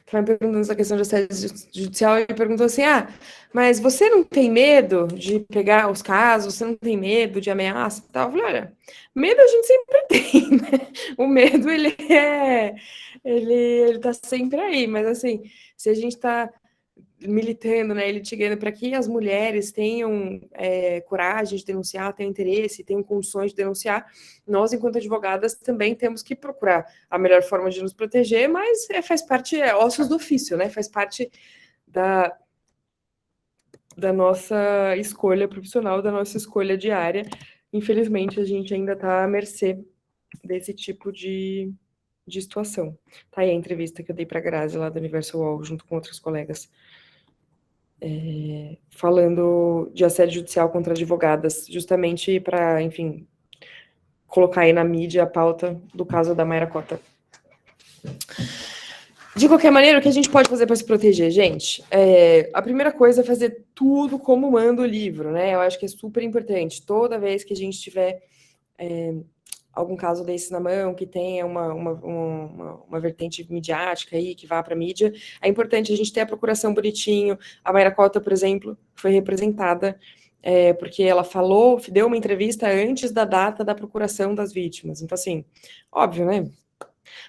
Estava me perguntando essa questão de assédio judicial e perguntou assim: mas você não tem medo de pegar os casos? Você não tem medo de ameaça e tal? Eu falei: olha, medo a gente sempre tem, né? O medo, ele tá sempre aí, mas assim, se a gente está militando, né, litigando para que as mulheres tenham coragem de denunciar, tenham interesse, tenham condições de denunciar, nós, enquanto advogadas, também temos que procurar a melhor forma de nos proteger, mas faz parte, ossos do ofício, né, faz parte da nossa escolha profissional, da nossa escolha diária. Infelizmente, a gente ainda está à mercê desse tipo de situação. Tá aí a entrevista que eu dei para a Grazi, lá do Universo UOL, junto com outros colegas. Falando de assédio judicial contra advogadas, justamente para, enfim, colocar aí na mídia a pauta do caso da Mayra Cota. De qualquer maneira, o que a gente pode fazer para se proteger, gente? A primeira coisa é fazer tudo como manda o livro, né? Eu acho que é super importante. Toda vez que a gente tiver algum caso desse na mão, que tenha uma vertente midiática aí, que vá para a mídia, é importante a gente ter a procuração bonitinho. A Mayra Cota, por exemplo, foi representada porque ela deu uma entrevista antes da data da procuração das vítimas. Então, assim, óbvio, né?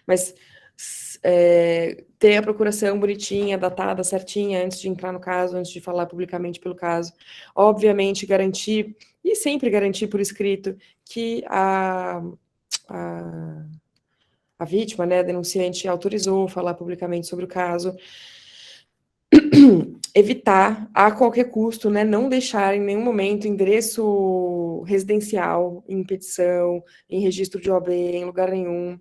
Mas ter a procuração bonitinha, datada, certinha, antes de entrar no caso, antes de falar publicamente pelo caso. Obviamente, garantir, e sempre garantir por escrito, que a vítima, né, a denunciante, autorizou falar publicamente sobre o caso. Evitar, a qualquer custo, né, não deixar em nenhum momento endereço residencial em petição, em registro de OAB, em lugar nenhum.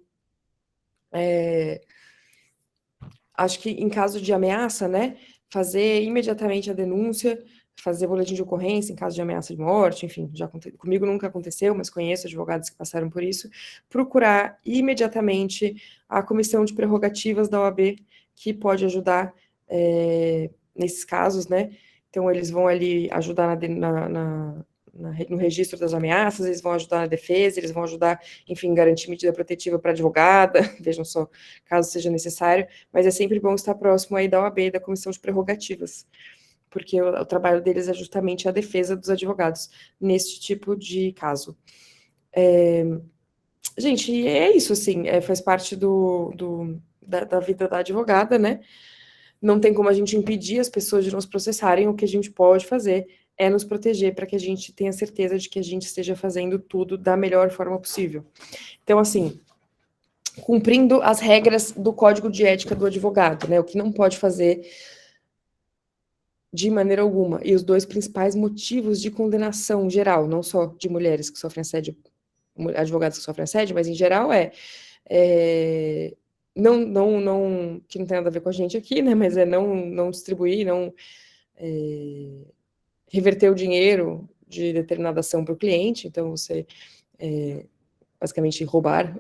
Acho que em caso de ameaça, né, fazer imediatamente a denúncia, fazer boletim de ocorrência em caso de ameaça de morte, enfim, comigo nunca aconteceu, mas conheço advogados que passaram por isso, procurar imediatamente a comissão de prerrogativas da OAB, que pode ajudar nesses casos, né, então eles vão ali ajudar no registro das ameaças, eles vão ajudar na defesa, eles vão ajudar, enfim, garantir medida protetiva para advogada, vejam só, caso seja necessário, mas é sempre bom estar próximo aí da OAB, da Comissão de Prerrogativas, porque o trabalho deles é justamente a defesa dos advogados neste tipo de caso. Gente, é isso, assim, faz parte da vida da advogada, né? Não tem como a gente impedir as pessoas de nos processarem, o que a gente pode fazer é nos proteger para que a gente tenha certeza de que a gente esteja fazendo tudo da melhor forma possível. Então, assim, cumprindo as regras do Código de Ética do advogado, né? O que não pode fazer de maneira alguma. E os dois principais motivos de condenação geral, não só de mulheres que sofrem assédio, advogados que sofrem assédio, mas em geral não, que não tem nada a ver com a gente aqui, né? Mas não distribuir, não reverter o dinheiro de determinada ação para o cliente. Então, você basicamente roubar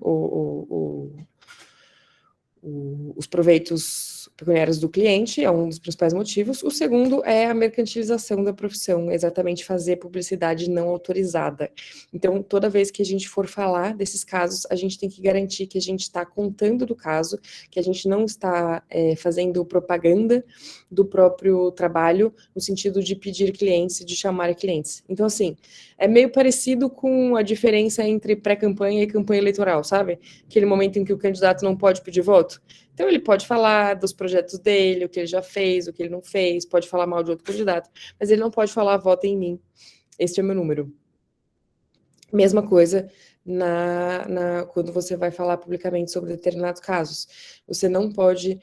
os proveitos pecuniários do cliente, é um dos principais motivos. O segundo é a mercantilização da profissão, exatamente fazer publicidade não autorizada. Então, toda vez que a gente for falar desses casos, a gente tem que garantir que a gente está contando do caso, que a gente não está fazendo propaganda do próprio trabalho, no sentido de pedir clientes, de chamar clientes. Então, assim, é meio parecido com a diferença entre pré-campanha e campanha eleitoral, sabe? Aquele momento em que o candidato não pode pedir voto. Então, ele pode falar dos projetos dele, o que ele já fez, o que ele não fez, pode falar mal de outro candidato, mas ele não pode falar, votem em mim, este é o meu número. Mesma coisa quando você vai falar publicamente sobre determinados casos. Você não pode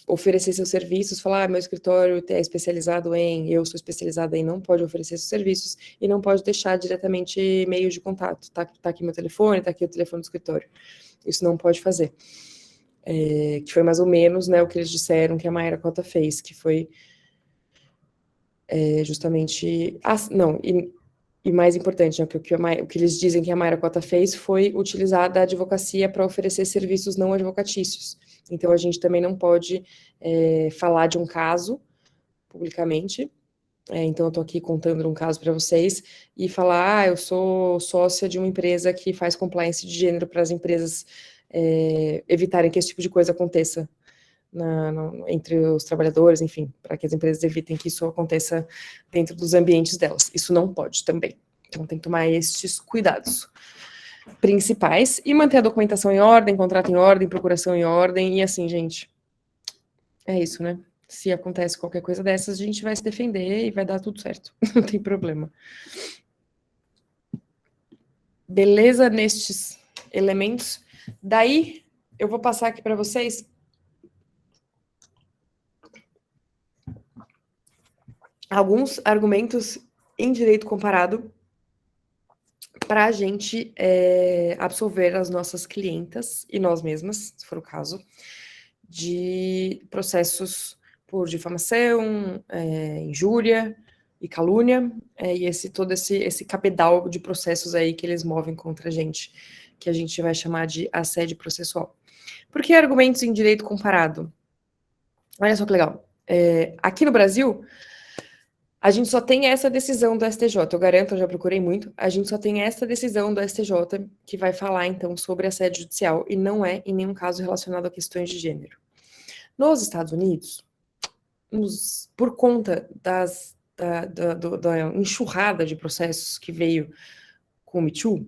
oferecer seus serviços, falar, meu escritório é especializado em, eu sou especializada em, não pode oferecer seus serviços e não pode deixar diretamente meios de contato. Tá aqui meu telefone, tá aqui o telefone do escritório. Isso não pode fazer. Que foi mais ou menos, né, o que eles disseram que a Mayra Cota fez, que foi justamente... não, e mais importante, né, o que eles dizem que a Mayra Cota fez foi utilizar da advocacia para oferecer serviços não advocatícios. Então, a gente também não pode falar de um caso publicamente. Então, eu estou aqui contando um caso para vocês e falar, eu sou sócia de uma empresa que faz compliance de gênero para as empresas evitarem que esse tipo de coisa aconteça entre os trabalhadores, enfim, para que as empresas evitem que isso aconteça dentro dos ambientes delas. Isso não pode também. Então, tem que tomar estes cuidados principais e manter a documentação em ordem, contrato em ordem, procuração em ordem, e assim, gente, é isso, né? Se acontece qualquer coisa dessas, a gente vai se defender e vai dar tudo certo. Não tem problema. Beleza nestes elementos? Daí, eu vou passar aqui para vocês alguns argumentos em direito comparado para a gente absolver as nossas clientas e nós mesmas, se for o caso, de processos por difamação, injúria e calúnia, e todo esse cabedal de processos aí que eles movem contra a gente, que a gente vai chamar de assédio processual. Por que argumentos em direito comparado? Olha só que legal. Aqui no Brasil, a gente só tem essa decisão do STJ, eu garanto, eu já procurei muito, a gente só tem essa decisão do STJ que vai falar, então, sobre assédio judicial, e não é, em nenhum caso, relacionado a questões de gênero. Nos Estados Unidos, por conta da enxurrada de processos que veio com o Me Too,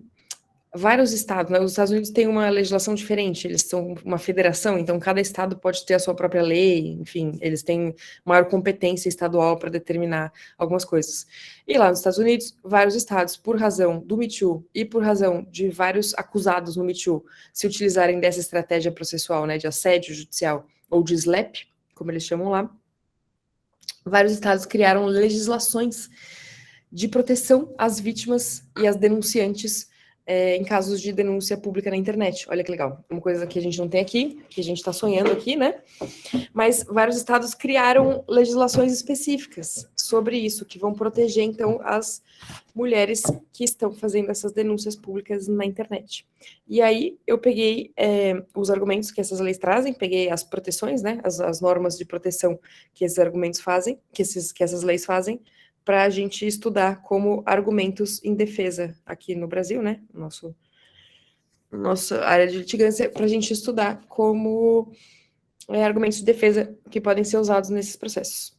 vários estados, né, os Estados Unidos têm uma legislação diferente, eles são uma federação, então cada estado pode ter a sua própria lei, enfim, eles têm maior competência estadual para determinar algumas coisas. E lá nos Estados Unidos, vários estados, por razão do Me Too e por razão de vários acusados no Me Too se utilizarem dessa estratégia processual, né, de assédio judicial ou de SLAPP, como eles chamam lá, vários estados criaram legislações de proteção às vítimas e às denunciantes em casos de denúncia pública na internet. Olha que legal. Uma coisa que a gente não tem aqui, que a gente está sonhando aqui, né? Mas vários estados criaram legislações específicas sobre isso, que vão proteger, então, as mulheres que estão fazendo essas denúncias públicas na internet. E aí, eu peguei os argumentos que essas leis trazem, peguei as proteções, né? As normas de proteção que esses argumentos fazem, que essas leis fazem, para a gente estudar como argumentos em defesa aqui no Brasil, né? Nossa área de litigância, para a gente estudar como argumentos de defesa que podem ser usados nesses processos.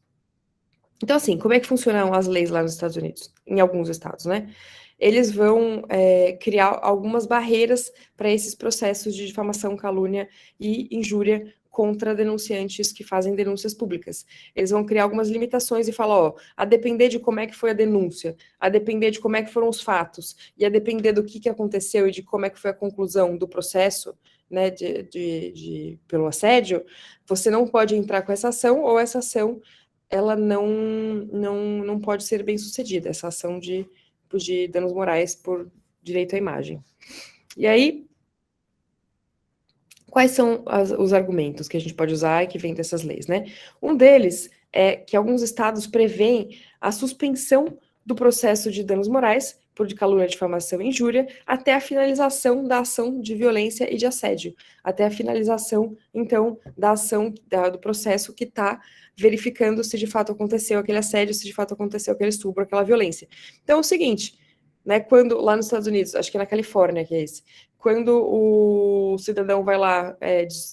Então, assim, como é que funcionam as leis lá nos Estados Unidos? Em alguns estados, né? Eles vão criar algumas barreiras para esses processos de difamação, calúnia e injúria contra denunciantes que fazem denúncias públicas. Eles vão criar algumas limitações e falar, ó, a depender de como é que foi a denúncia, a depender de como é que foram os fatos, e a depender do que aconteceu e de como é que foi a conclusão do processo, né, pelo assédio, você não pode entrar com essa ação, ou essa ação, ela não pode ser bem sucedida, essa ação de danos morais por direito à imagem. E aí, quais são os argumentos que a gente pode usar e que vem dessas leis, né? Um deles é que alguns estados prevêem a suspensão do processo de danos morais por calúnia, difamação e injúria até a finalização da ação de violência e de assédio, até a finalização, então, da ação do processo que está verificando se de fato aconteceu aquele assédio, se de fato aconteceu aquele estupro, aquela violência. Então, é o seguinte, né, quando lá nos Estados Unidos, acho que é na Califórnia que é esse, quando o cidadão vai lá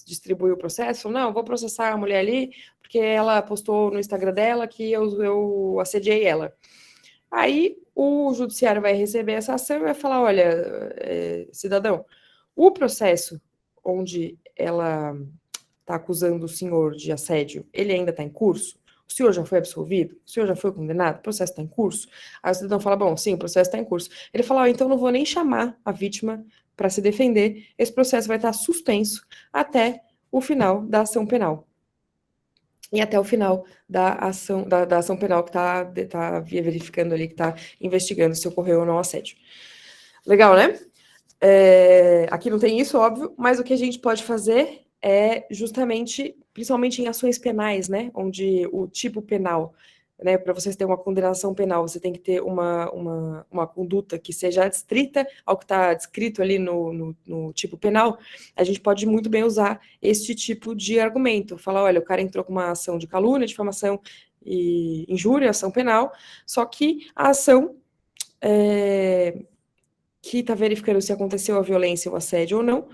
distribuir o processo, fala, não, vou processar a mulher ali, porque ela postou no Instagram dela que eu assediei ela. Aí o judiciário vai receber essa ação e vai falar, olha, cidadão, o processo onde ela está acusando o senhor de assédio, ele ainda está em curso? O senhor já foi absolvido? O senhor já foi condenado? O processo está em curso? Aí o cidadão fala, bom, sim, o processo está em curso. Ele fala, então não vou nem chamar a vítima para se defender, esse processo vai estar suspenso até o final da ação penal. E até o final da ação penal que está verificando ali, que está investigando se ocorreu ou não assédio. Legal, né? Aqui não tem isso, óbvio, mas o que a gente pode fazer é justamente, principalmente em ações penais, né? Onde o tipo penal, né? Para vocês terem uma condenação penal, você tem que ter uma conduta que seja adstrita ao que está descrito ali no tipo penal. A gente pode muito bem usar este tipo de argumento. Falar, olha, o cara entrou com uma ação de calúnia, difamação e injúria, ação penal, só que a ação que está verificando se aconteceu a violência ou assédio ou não,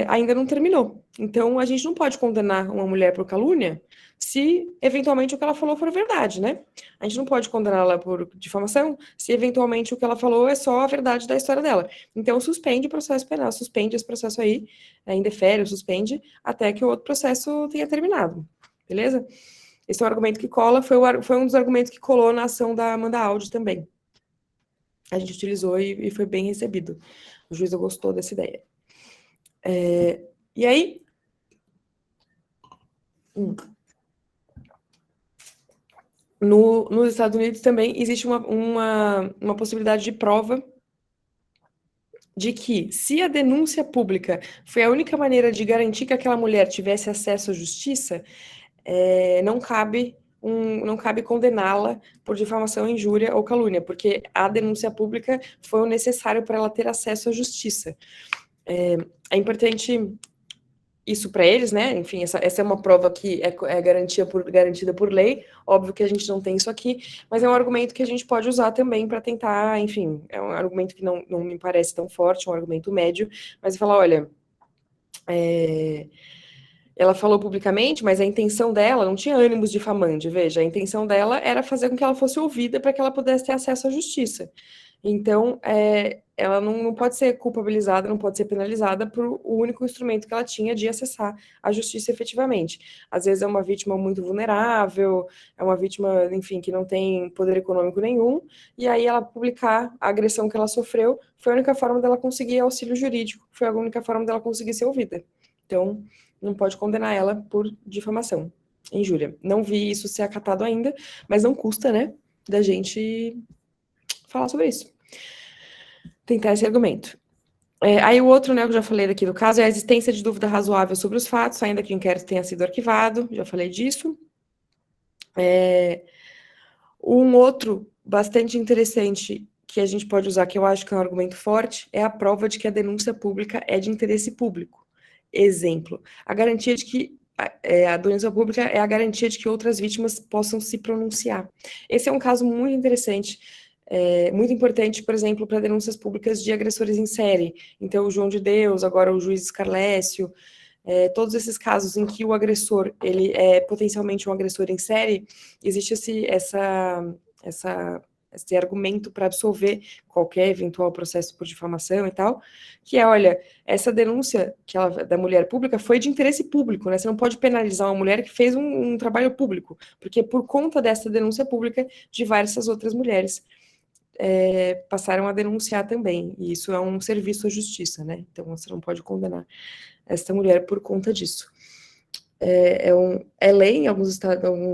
ainda não terminou. Então, a gente não pode condenar uma mulher por calúnia se, eventualmente, o que ela falou for verdade, né? A gente não pode condená-la por difamação se, eventualmente, o que ela falou é só a verdade da história dela. Então, suspende o processo penal, suspende esse processo aí, indefere ou suspende, até que o outro processo tenha terminado, beleza? Esse é um argumento que cola, foi um dos argumentos que colou na ação da Amanda Audi também. A gente utilizou e foi bem recebido. O juiz gostou dessa ideia. E aí, nos Estados Unidos também existe uma possibilidade de prova de que, se a denúncia pública foi a única maneira de garantir que aquela mulher tivesse acesso à justiça, não cabe condená-la por difamação, injúria ou calúnia, porque a denúncia pública foi o necessário para ela ter acesso à justiça. É importante isso para eles, né? Enfim, essa é uma prova que é garantida por lei. Óbvio que a gente não tem isso aqui, mas é um argumento que a gente pode usar também para tentar, enfim, é um argumento que não me parece tão forte, um argumento médio, mas falar, olha, ela falou publicamente, mas a intenção dela não tinha ânimos difamante, veja, a intenção dela era fazer com que ela fosse ouvida para que ela pudesse ter acesso à justiça. Então, ela não pode ser culpabilizada, não pode ser penalizada por o único instrumento que ela tinha de acessar a justiça efetivamente. Às vezes é uma vítima muito vulnerável, é uma vítima, enfim, que não tem poder econômico nenhum, e aí ela publicar a agressão que ela sofreu foi a única forma dela conseguir auxílio jurídico, foi a única forma dela conseguir ser ouvida. Então, não pode condenar ela por difamação, injúria. Não vi isso ser acatado ainda, mas não custa, né, da gente falar sobre isso. Tentar esse argumento. Aí o outro, né, que eu já falei daqui do caso, é a existência de dúvida razoável sobre os fatos, ainda que o inquérito tenha sido arquivado, já falei disso. Um outro bastante interessante que a gente pode usar, que eu acho que é um argumento forte, é a prova de que a denúncia pública é de interesse público. Exemplo, a garantia de que a denúncia pública é a garantia de que outras vítimas possam se pronunciar. Esse é um caso muito interessante, muito importante, por exemplo, para denúncias públicas de agressores em série. Então, o João de Deus, agora o juiz Scarlécio, todos esses casos em que o agressor ele é potencialmente um agressor em série, existe esse argumento para absolver qualquer eventual processo por difamação e tal, que é, olha, essa denúncia da mulher pública foi de interesse público, né? Você não pode penalizar uma mulher que fez um trabalho público, porque por conta dessa denúncia pública, diversas outras mulheres passaram a denunciar também, e isso é um serviço à justiça, né? Então você não pode condenar essa mulher por conta disso. É lei em alguns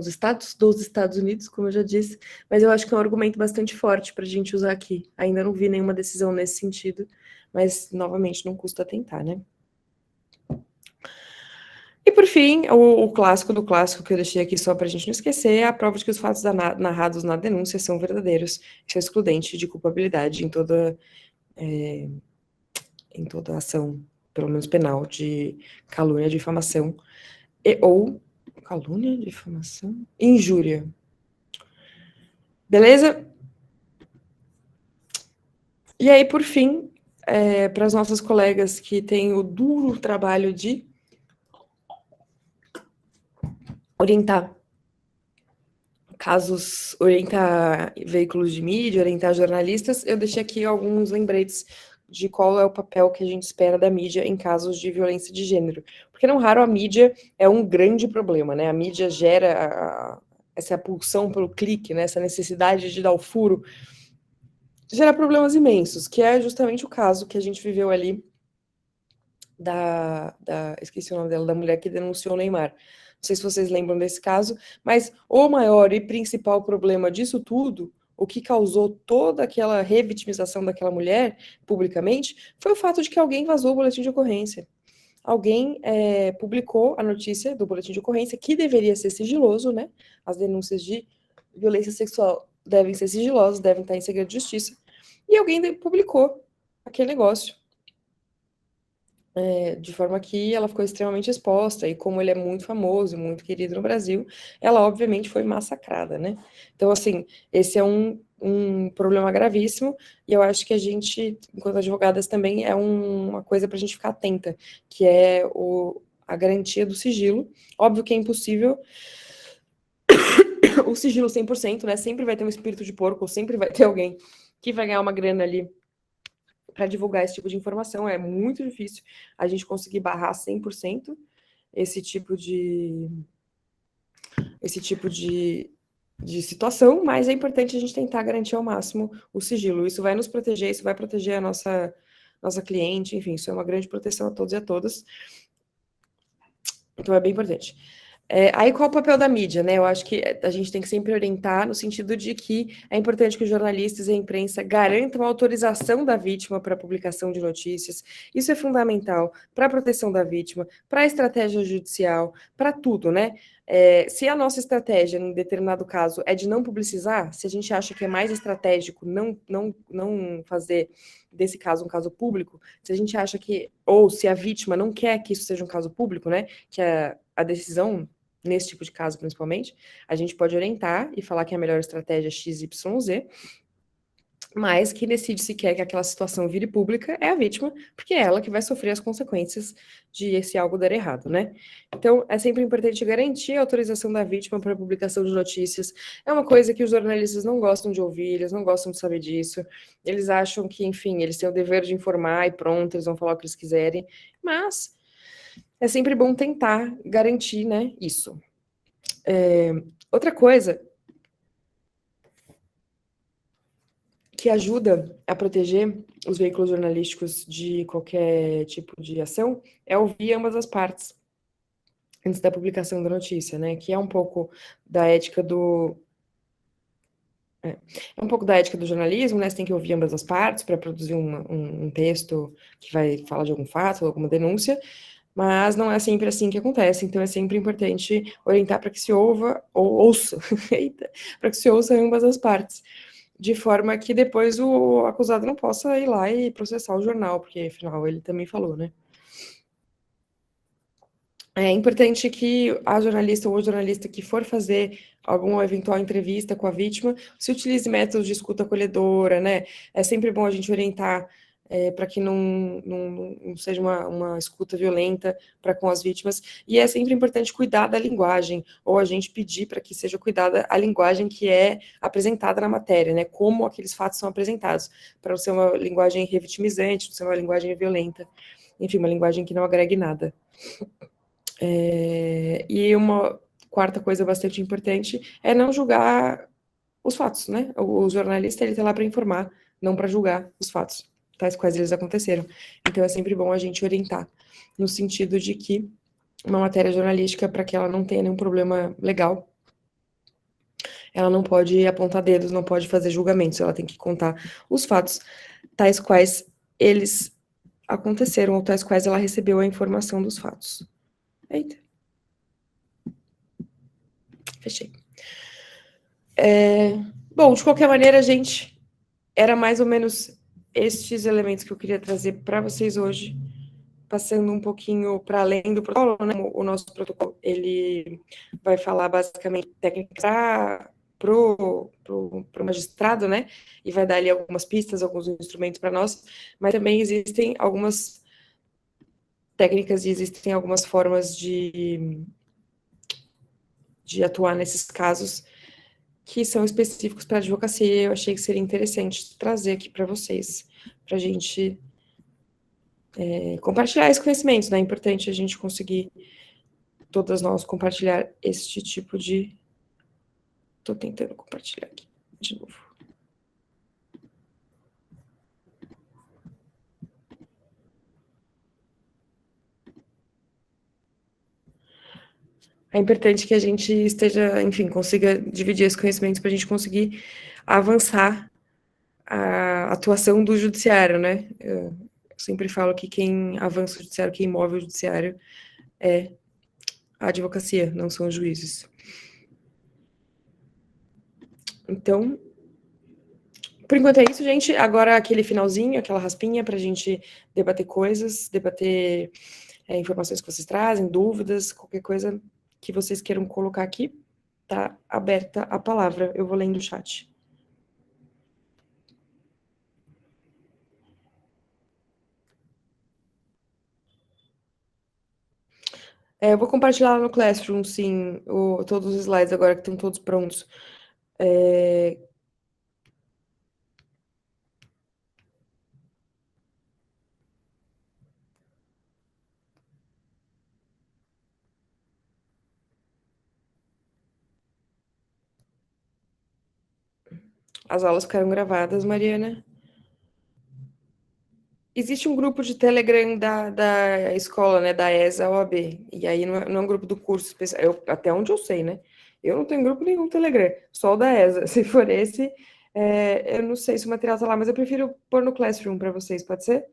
estados dos Estados Unidos, como eu já disse, mas eu acho que é um argumento bastante forte para a gente usar aqui. Ainda não vi nenhuma decisão nesse sentido, mas, novamente, não custa tentar, né? E, por fim, o clássico do clássico que eu deixei aqui só para a gente não esquecer é a prova de que os fatos narrados na denúncia são verdadeiros. Isso é excludente de culpabilidade em toda ação, pelo menos penal, de calúnia, difamação ou calúnia, difamação, injúria. Beleza? E aí, por fim, para as nossas colegas que têm o duro trabalho de orientar casos, orientar veículos de mídia, orientar jornalistas, eu deixei aqui alguns lembretes de qual é o papel que a gente espera da mídia em casos de violência de gênero. Porque não raro a mídia é um grande problema, né? A mídia gera essa pulsão pelo clique, né, essa necessidade de dar o furo, gera problemas imensos, que é justamente o caso que a gente viveu ali esqueci o nome dela, da mulher que denunciou o Neymar. Não sei se vocês lembram desse caso, mas o maior e principal problema disso tudo, o que causou toda aquela revitimização daquela mulher publicamente, foi o fato de que alguém vazou o boletim de ocorrência. Alguém publicou a notícia do boletim de ocorrência, que deveria ser sigiloso, né? As denúncias de violência sexual devem ser sigilosas, devem estar em segredo de justiça. E alguém publicou aquele negócio. De forma que ela ficou extremamente exposta, e como ele é muito famoso e muito querido no Brasil, ela obviamente foi massacrada, né? Então, assim, esse é um problema gravíssimo, e eu acho que a gente, enquanto advogadas, também é uma coisa para a gente ficar atenta, que é a garantia do sigilo. Óbvio que é impossível o sigilo 100%, né? Sempre vai ter um espírito de porco, ou sempre vai ter alguém que vai ganhar uma grana ali para divulgar esse tipo de informação. É muito difícil a gente conseguir barrar 100% esse tipo de situação, mas é importante a gente tentar garantir ao máximo o sigilo. Isso vai nos proteger, isso vai proteger a nossa cliente, enfim, isso é uma grande proteção a todos e a todas. Então é bem importante. Aí qual o papel da mídia, né? Eu acho que a gente tem que sempre orientar no sentido de que é importante que os jornalistas e a imprensa garantam a autorização da vítima para a publicação de notícias. Isso é fundamental para a proteção da vítima, para a estratégia judicial, para tudo, né? Se a nossa estratégia, em determinado caso, é de não publicizar, se a gente acha que é mais estratégico não fazer desse caso um caso público, se a gente acha que, ou se a vítima não quer que isso seja um caso público, né? Que a decisão nesse tipo de caso, principalmente, a gente pode orientar e falar que a melhor estratégia é XYZ, mas quem decide se quer que aquela situação vire pública é a vítima, porque é ela que vai sofrer as consequências de se algo der errado, né? Então, é sempre importante garantir a autorização da vítima para a publicação de notícias. É uma coisa que os jornalistas não gostam de ouvir, eles não gostam de saber disso, eles acham que, enfim, eles têm o dever de informar e pronto, eles vão falar o que eles quiserem, mas é sempre bom tentar garantir, né, isso. Outra coisa que ajuda a proteger os veículos jornalísticos de qualquer tipo de ação é ouvir ambas as partes antes da publicação da notícia, né? Que é um pouco da ética do um pouco da ética do jornalismo, né? Você tem que ouvir ambas as partes para produzir um texto que vai falar de algum fato, alguma denúncia, mas não é sempre assim que acontece, então é sempre importante orientar para que se ouça, para que se ouça ambas as partes, de forma que depois o acusado não possa ir lá e processar o jornal, porque afinal ele também falou, né? É importante que a jornalista ou o jornalista que for fazer alguma eventual entrevista com a vítima se utilize métodos de escuta acolhedora, né? É sempre bom a gente orientar para que não seja uma escuta violenta para com as vítimas, e é sempre importante cuidar da linguagem, ou a gente pedir para que seja cuidada a linguagem que é apresentada na matéria, né? Como aqueles fatos são apresentados, para não ser uma linguagem revitimizante, não ser uma linguagem violenta, enfim, uma linguagem que não agregue nada. E uma quarta coisa bastante importante é não julgar os fatos, né? O jornalista, ele tá lá para informar, não para julgar os fatos, tais quais eles aconteceram. Então é sempre bom a gente orientar, no sentido de que uma matéria jornalística, para que ela não tenha nenhum problema legal, ela não pode apontar dedos, não pode fazer julgamentos, ela tem que contar os fatos, tais quais eles aconteceram, ou tais quais ela recebeu a informação dos fatos. Eita. Fechei. Bom, de qualquer maneira, gente, era mais ou menos estes elementos que eu queria trazer para vocês hoje, passando um pouquinho para além do protocolo, né? O nosso protocolo, ele vai falar basicamente técnicas para o magistrado, né? E vai dar ali algumas pistas, alguns instrumentos para nós, mas também existem algumas técnicas e existem algumas formas de atuar nesses casos que são específicos para a advocacia. Eu achei que seria interessante trazer aqui para vocês, para a gente compartilhar esse conhecimento, né? É importante a gente conseguir, todas nós, compartilhar este tipo de Tô tentando compartilhar aqui de novo. É importante que a gente esteja, enfim, consiga dividir esse conhecimento para a gente conseguir avançar a atuação do judiciário, né? Eu sempre falo que quem avança o judiciário, quem move o judiciário é a advocacia, não são os juízes. Então, por enquanto é isso, gente. Agora aquele finalzinho, aquela raspinha para a gente debater coisas, debater informações que vocês trazem, dúvidas, qualquer coisa que vocês queiram colocar aqui, tá aberta a palavra. Eu vou lendo o chat. Eu vou compartilhar lá no Classroom, sim, todos os slides agora que estão todos prontos. As aulas ficaram gravadas, Mariana. Existe um grupo de Telegram da escola, né, da ESA OAB, e aí não é um grupo do curso especial, até onde eu sei, né? Eu não tenho grupo nenhum Telegram, só o da ESA. Se for esse, eu não sei se o material tá lá, mas eu prefiro pôr no Classroom para vocês, pode ser?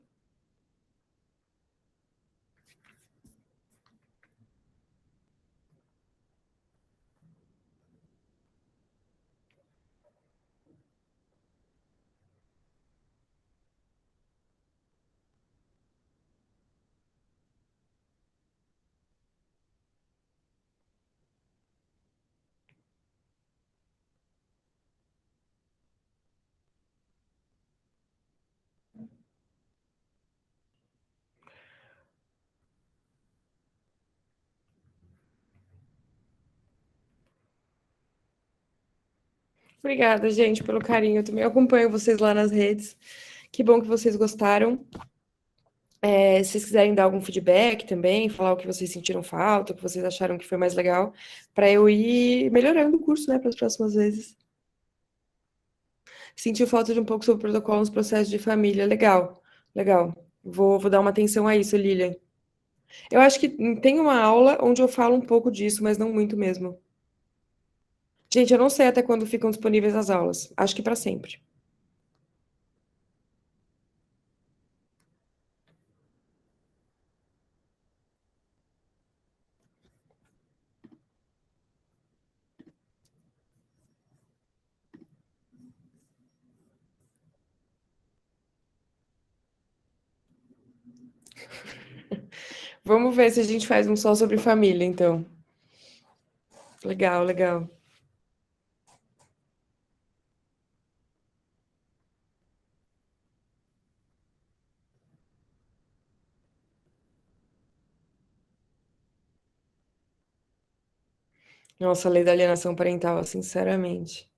Obrigada, gente, pelo carinho. Eu também acompanho vocês lá nas redes. Que bom que vocês gostaram. Se vocês quiserem dar algum feedback também, falar o que vocês sentiram falta, o que vocês acharam que foi mais legal, para eu ir melhorando o curso, né, para as próximas vezes. Sentiu falta de um pouco sobre o protocolo nos processos de família. Legal, legal. Vou dar uma atenção a isso, Lilian. Eu acho que tem uma aula onde eu falo um pouco disso, mas não muito mesmo. Gente, eu não sei até quando ficam disponíveis as aulas. Acho que para sempre. Vamos ver se a gente faz um só sobre família, então. Legal, legal. Nossa, a lei da alienação parental, sinceramente.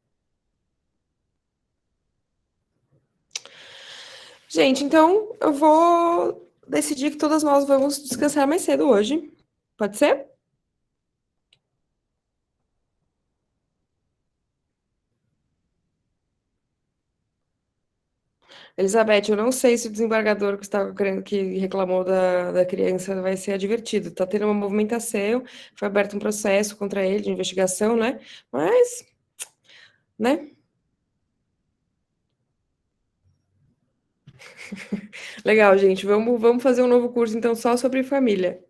Gente, então eu vou decidir que todas nós vamos descansar mais cedo hoje. Pode ser? Elizabeth, eu não sei se o desembargador que estava querendo, que reclamou da criança vai ser advertido. Tá tendo uma movimentação, foi aberto um processo contra ele de investigação, né? Mas, né? Legal, gente. Vamos fazer um novo curso, então, só sobre família.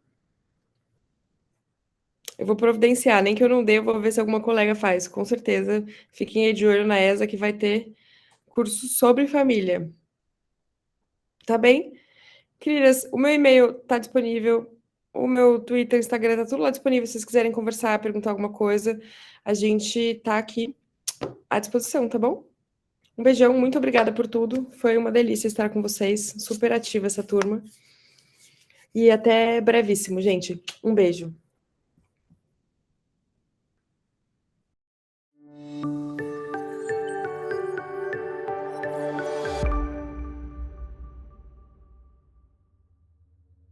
Eu vou providenciar, nem que eu não dê, eu vou ver se alguma colega faz. Com certeza. Fiquem aí de olho na ESA que vai ter curso sobre família. Tá bem? Queridas, o meu e-mail tá disponível, o meu Twitter, Instagram, tá tudo lá disponível. Se vocês quiserem conversar, perguntar alguma coisa, a gente tá aqui à disposição, tá bom? Um beijão, muito obrigada por tudo. Foi uma delícia estar com vocês. Super ativa essa turma. E até brevíssimo, gente. Um beijo.